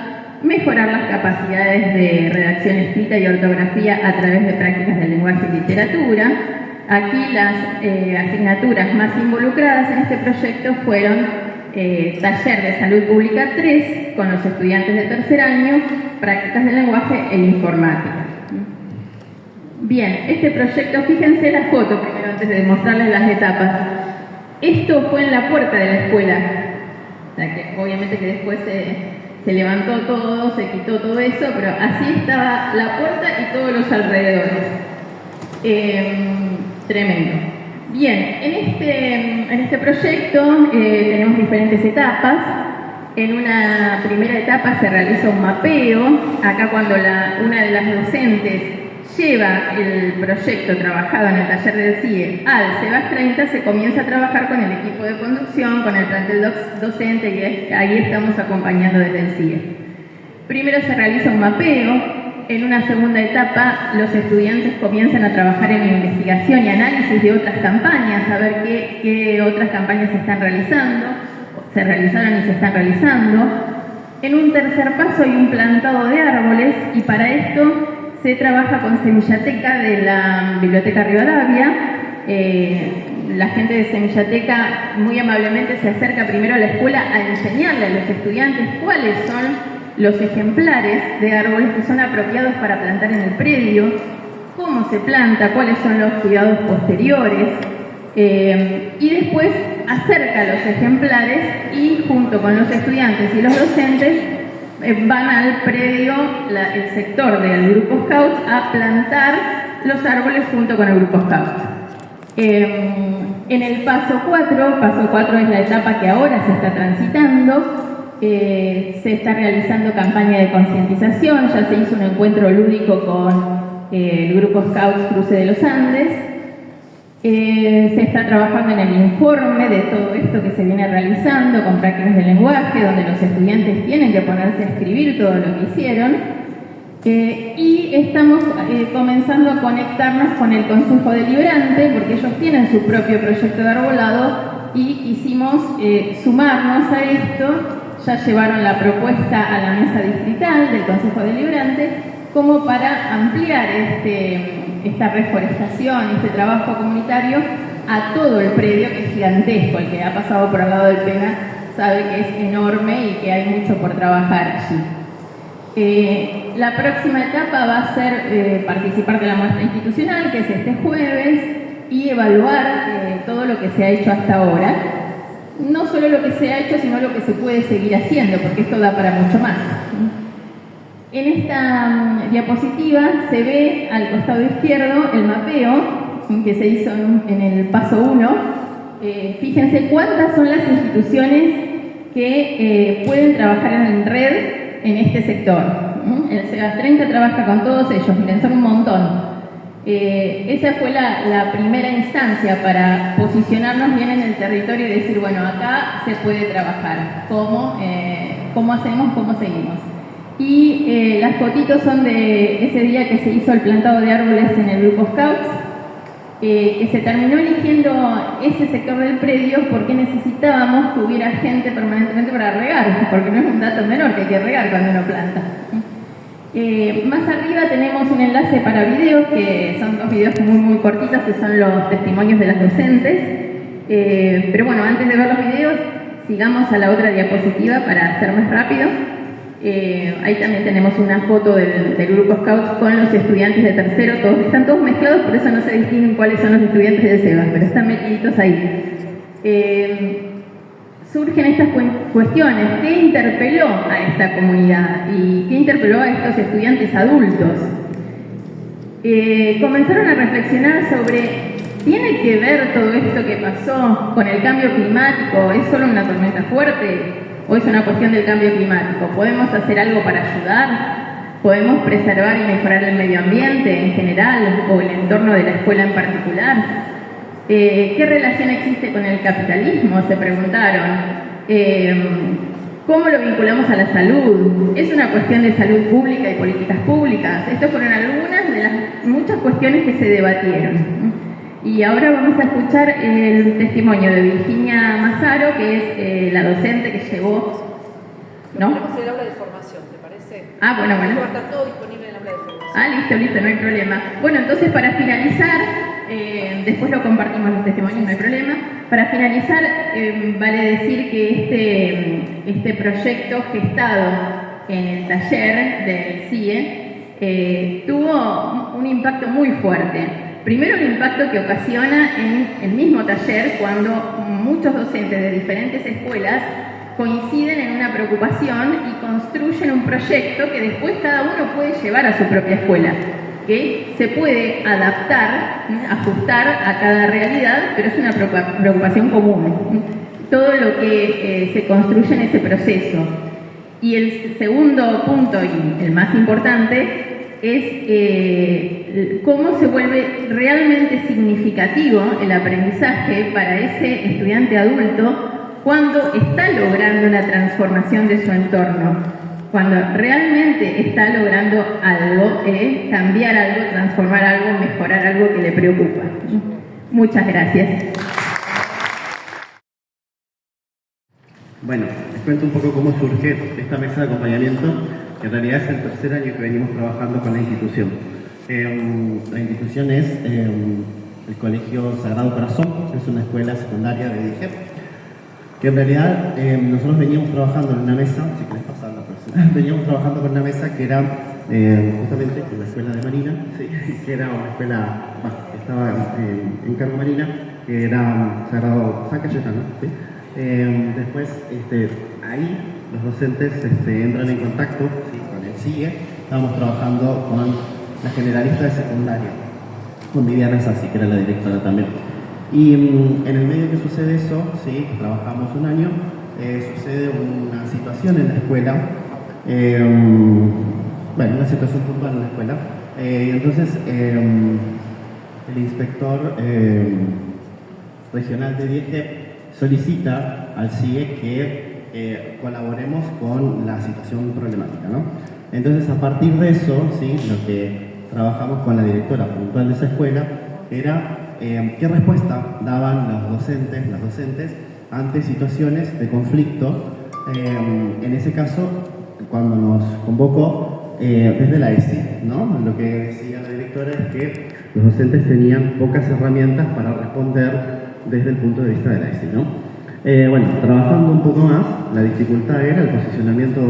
mejorar las capacidades de redacción escrita y ortografía a través de prácticas de lenguaje y literatura. Aquí las asignaturas más involucradas en este proyecto fueron Taller de Salud Pública 3 con los estudiantes de tercer año, prácticas de lenguaje e informática. Bien, este proyecto, fíjense la foto primero antes de mostrarles las etapas. Esto fue en la puerta de la escuela, o sea que obviamente que después se levantó todo, se quitó todo eso, pero así estaba la puerta y todos los alrededores. Tremendo. Bien, en este proyecto tenemos diferentes etapas. En una primera etapa se realiza un mapeo. Acá cuando una de las docentes lleva el proyecto trabajado en el taller del CIE al SEBAS 30, se comienza a trabajar con el equipo de conducción, con el plantel docente, y ahí estamos acompañando desde el CIE. Primero se realiza un mapeo. En una segunda etapa, los estudiantes comienzan a trabajar en investigación y análisis de otras campañas, a ver qué otras campañas se están realizando, se realizaron y se están realizando. En un tercer paso hay un plantado de árboles y para esto se trabaja con Semillateca de la Biblioteca Rivadavia. La gente de Semillateca muy amablemente se acerca primero a la escuela a enseñarle a los estudiantes cuáles son los ejemplares de árboles que son apropiados para plantar en el predio, cómo se planta, cuáles son los cuidados posteriores, y después acerca los ejemplares y junto con los estudiantes y los docentes van al predio, el sector del Grupo Scouts, a plantar los árboles junto con el Grupo Scouts. En el paso 4 es la etapa que ahora se está transitando. Se está realizando campaña de concientización, ya se hizo un encuentro lúdico con el Grupo Scouts Cruce de los Andes. Se está trabajando en el informe de todo esto que se viene realizando con prácticas de lenguaje, donde los estudiantes tienen que ponerse a escribir todo lo que hicieron. Y estamos comenzando a conectarnos con el Consejo Deliberante, porque ellos tienen su propio proyecto de arbolado y quisimos sumarnos a esto. Ya llevaron la propuesta a la mesa distrital del Consejo Deliberante como para ampliar esta reforestación, este trabajo comunitario a todo el predio, que es gigantesco. El que ha pasado por al lado del Pena sabe que es enorme y que hay mucho por trabajar allí. La próxima etapa va a ser participar de la muestra institucional, que es este jueves. y evaluar todo lo que se ha hecho hasta ahora. No solo lo que se ha hecho, sino lo que se puede seguir haciendo, porque esto da para mucho más. En esta diapositiva se ve al costado izquierdo el mapeo que se hizo en el paso 1. Fíjense cuántas son las instituciones que pueden trabajar en red en este sector. El SEBAS 30 trabaja con todos ellos, miren, son un montón. Esa fue la primera instancia para posicionarnos bien en el territorio y decir, bueno, acá se puede trabajar. ¿Cómo hacemos? ¿Cómo seguimos? Y las fotitos son de ese día que se hizo el plantado de árboles en el grupo Scouts, que se terminó eligiendo ese sector del predio porque necesitábamos que hubiera gente permanentemente para regar, porque no es un dato menor que hay que regar cuando uno planta. Más arriba tenemos un enlace para videos, que son 2 videos muy cortitos, que son los testimonios de las docentes. Pero bueno, antes de ver los videos, sigamos a la otra diapositiva para hacer más rápido. Ahí también tenemos una foto del grupo Scouts con los estudiantes de tercero, están todos mezclados, por eso no se distinguen cuáles son los estudiantes de SEBAS, pero están metiditos ahí. Surgen estas cuestiones. ¿Qué interpeló a esta comunidad y qué interpeló a estos estudiantes adultos? Comenzaron a reflexionar sobre, ¿tiene que ver todo esto que pasó con el cambio climático? ¿Es solo una tormenta fuerte o es una cuestión del cambio climático? ¿Podemos hacer algo para ayudar? ¿Podemos preservar y mejorar el medio ambiente en general o el entorno de la escuela en particular? ¿Qué relación existe con el capitalismo? Se preguntaron. ¿Cómo lo vinculamos a la salud? ¿Es una cuestión de salud pública y políticas públicas? Estas fueron algunas de las muchas cuestiones que se debatieron. Y ahora vamos a escuchar el testimonio de Virginia Mazzaro, que es la docente que llevó... ¿No? Tenemos el aula de formación, ¿te parece? Bueno. Va a estar todo disponible en el aula de formación. Listo, no hay problema. Bueno, entonces para finalizar, después lo compartimos los testimonios, no hay problema. Para finalizar, vale decir que este proyecto gestado en el taller del CIE tuvo un impacto muy fuerte. Primero, el impacto que ocasiona en el mismo taller cuando muchos docentes de diferentes escuelas coinciden en una preocupación y construyen un proyecto que después cada uno puede llevar a su propia escuela, que se puede adaptar, ajustar a cada realidad, pero es una preocupación común. Todo lo que se construye en ese proceso. Y el segundo punto, y el más importante, es cómo se vuelve realmente significativo el aprendizaje para ese estudiante adulto cuando está logrando una transformación de su entorno, cuando realmente está logrando algo, cambiar algo, transformar algo, mejorar algo que le preocupa. Muchas gracias. Bueno, les cuento un poco cómo surge esta mesa de acompañamiento, que en realidad es el tercer año que venimos trabajando con la institución. La institución es el Colegio Sagrado Corazón, es una escuela secundaria de DIGEP, que en realidad nosotros veníamos trabajando en una mesa, si querés pasar la persona, veníamos trabajando con una mesa que era justamente en la escuela de Marina, sí, que era una escuela, que estaba en Cargo Marina, que era Sagrado San Cayetano, ¿sí? Después, ahí los docentes entran en contacto, ¿sí?, con el CIE. Estábamos trabajando con la generalista de secundaria, con Viviana Sassi, que era la directora también. Y en el medio que sucede eso, ¿sí?, trabajamos un año, sucede una situación en la escuela, una situación puntual en la escuela. Entonces, el inspector regional de DIGEP solicita al CIE que colaboremos con la situación problemática, ¿no? Entonces, a partir de eso, ¿sí?, lo que trabajamos con la directora puntual de esa escuela era qué respuesta daban los docentes, las docentes, ante situaciones de conflicto. En ese caso, cuando nos convocó desde la ESI, ¿no? Lo que decía la directora es que los docentes tenían pocas herramientas para responder desde el punto de vista de la ESI, ¿no? Trabajando un poco más, la dificultad era el posicionamiento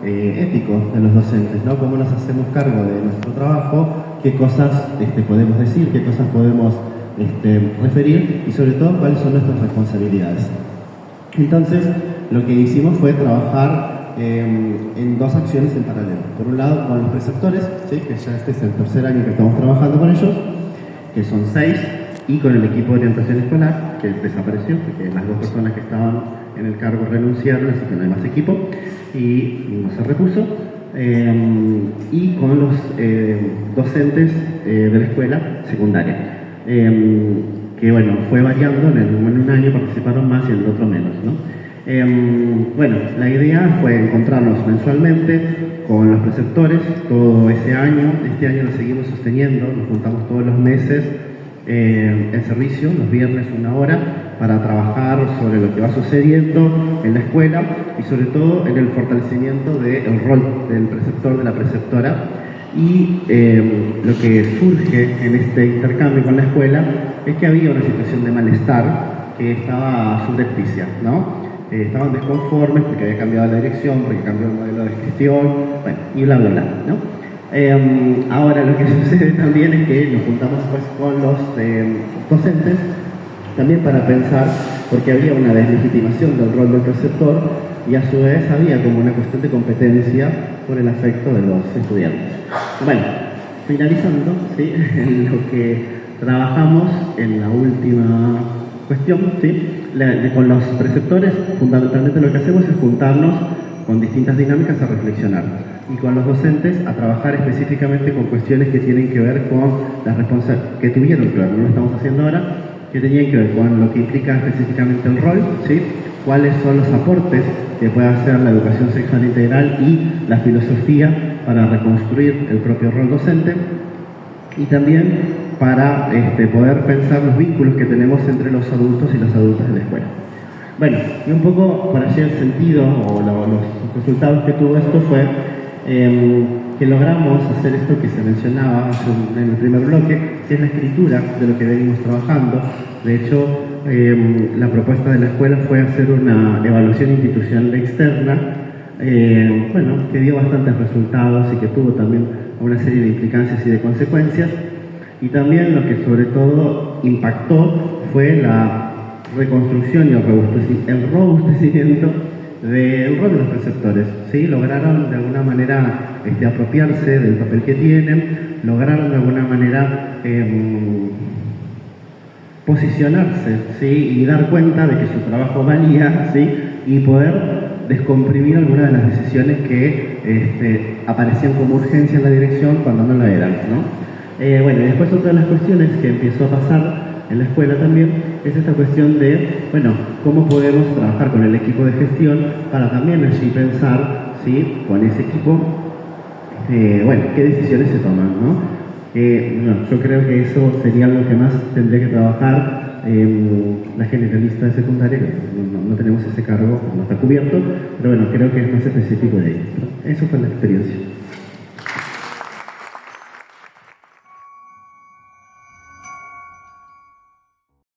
ético de los docentes, ¿no? Cómo nos hacemos cargo de nuestro trabajo, qué cosas podemos decir, qué cosas podemos referir y sobre todo cuáles son nuestras responsabilidades. Entonces, lo que hicimos fue trabajar en dos acciones en paralelo. Por un lado, con los preceptores, ¿sí? Que ya este es el tercer año que estamos trabajando con ellos, que son 6, y con el equipo de orientación escolar, que desapareció, porque las 2 personas que estaban en el cargo renunciaron, así que no hay más equipo, y no se repuso, y con los docentes de la escuela secundaria, que bueno, fue variando, en un año participaron más y en el otro menos, ¿no? Bueno, la idea fue encontrarnos mensualmente con los preceptores todo ese año. Este año lo seguimos sosteniendo, nos juntamos todos los meses en servicio, los viernes 1 hora, para trabajar sobre lo que va sucediendo en la escuela y sobre todo en el fortalecimiento del rol del preceptor, de la preceptora. Y lo que surge en este intercambio con la escuela es que había una situación de malestar que estaba subrepticia, ¿no? Estaban desconformes porque había cambiado la dirección, porque cambió el modelo de gestión, bueno, y bla, bla, bla, ¿no? Ahora lo que sucede también es que nos juntamos pues con los docentes también para pensar, porque había una deslegitimación del rol del preceptor y a su vez había como una cuestión de competencia por el afecto de los estudiantes. Bueno, finalizando, ¿sí? En lo que trabajamos en la última cuestión, ¿sí? Con los preceptores, fundamentalmente lo que hacemos es juntarnos con distintas dinámicas a reflexionar, y con los docentes a trabajar específicamente con cuestiones que tienen que ver con las responsabilidades que tuvieron, claro, no lo estamos haciendo ahora, que tenían que ver con lo que implica específicamente el rol, ¿sí? Cuáles son los aportes que puede hacer la educación sexual integral y la filosofía para reconstruir el propio rol docente, y también para poder pensar los vínculos que tenemos entre los adultos y las adultas de la escuela. Bueno, y un poco para allá el sentido o los resultados que tuvo esto fue que logramos hacer esto que se mencionaba en el primer bloque, que es la escritura de lo que venimos trabajando. De hecho, la propuesta de la escuela fue hacer una evaluación institucional externa, bueno, que dio bastantes resultados y que tuvo también una serie de implicancias y de consecuencias. Y también lo que sobre todo impactó fue la reconstrucción y el robustecimiento del rol de los preceptores, ¿sí? Lograron de alguna manera apropiarse del papel que tienen, lograron de alguna manera posicionarse, ¿sí? Y dar cuenta de que su trabajo valía, ¿sí? Y poder descomprimir algunas de las decisiones que aparecían como urgencia en la dirección cuando no la eran, ¿no? Bueno, y después otra de las cuestiones que empezó a pasar en la escuela también es esta cuestión de, bueno, cómo podemos trabajar con el equipo de gestión para también allí pensar, ¿sí? Con ese equipo, bueno, qué decisiones se toman, ¿no? No, yo creo que eso sería lo que más tendría que trabajar la generalista de secundaria, no tenemos ese cargo, no está cubierto, pero bueno, creo que es más específico de ello, ¿no? Eso fue la experiencia.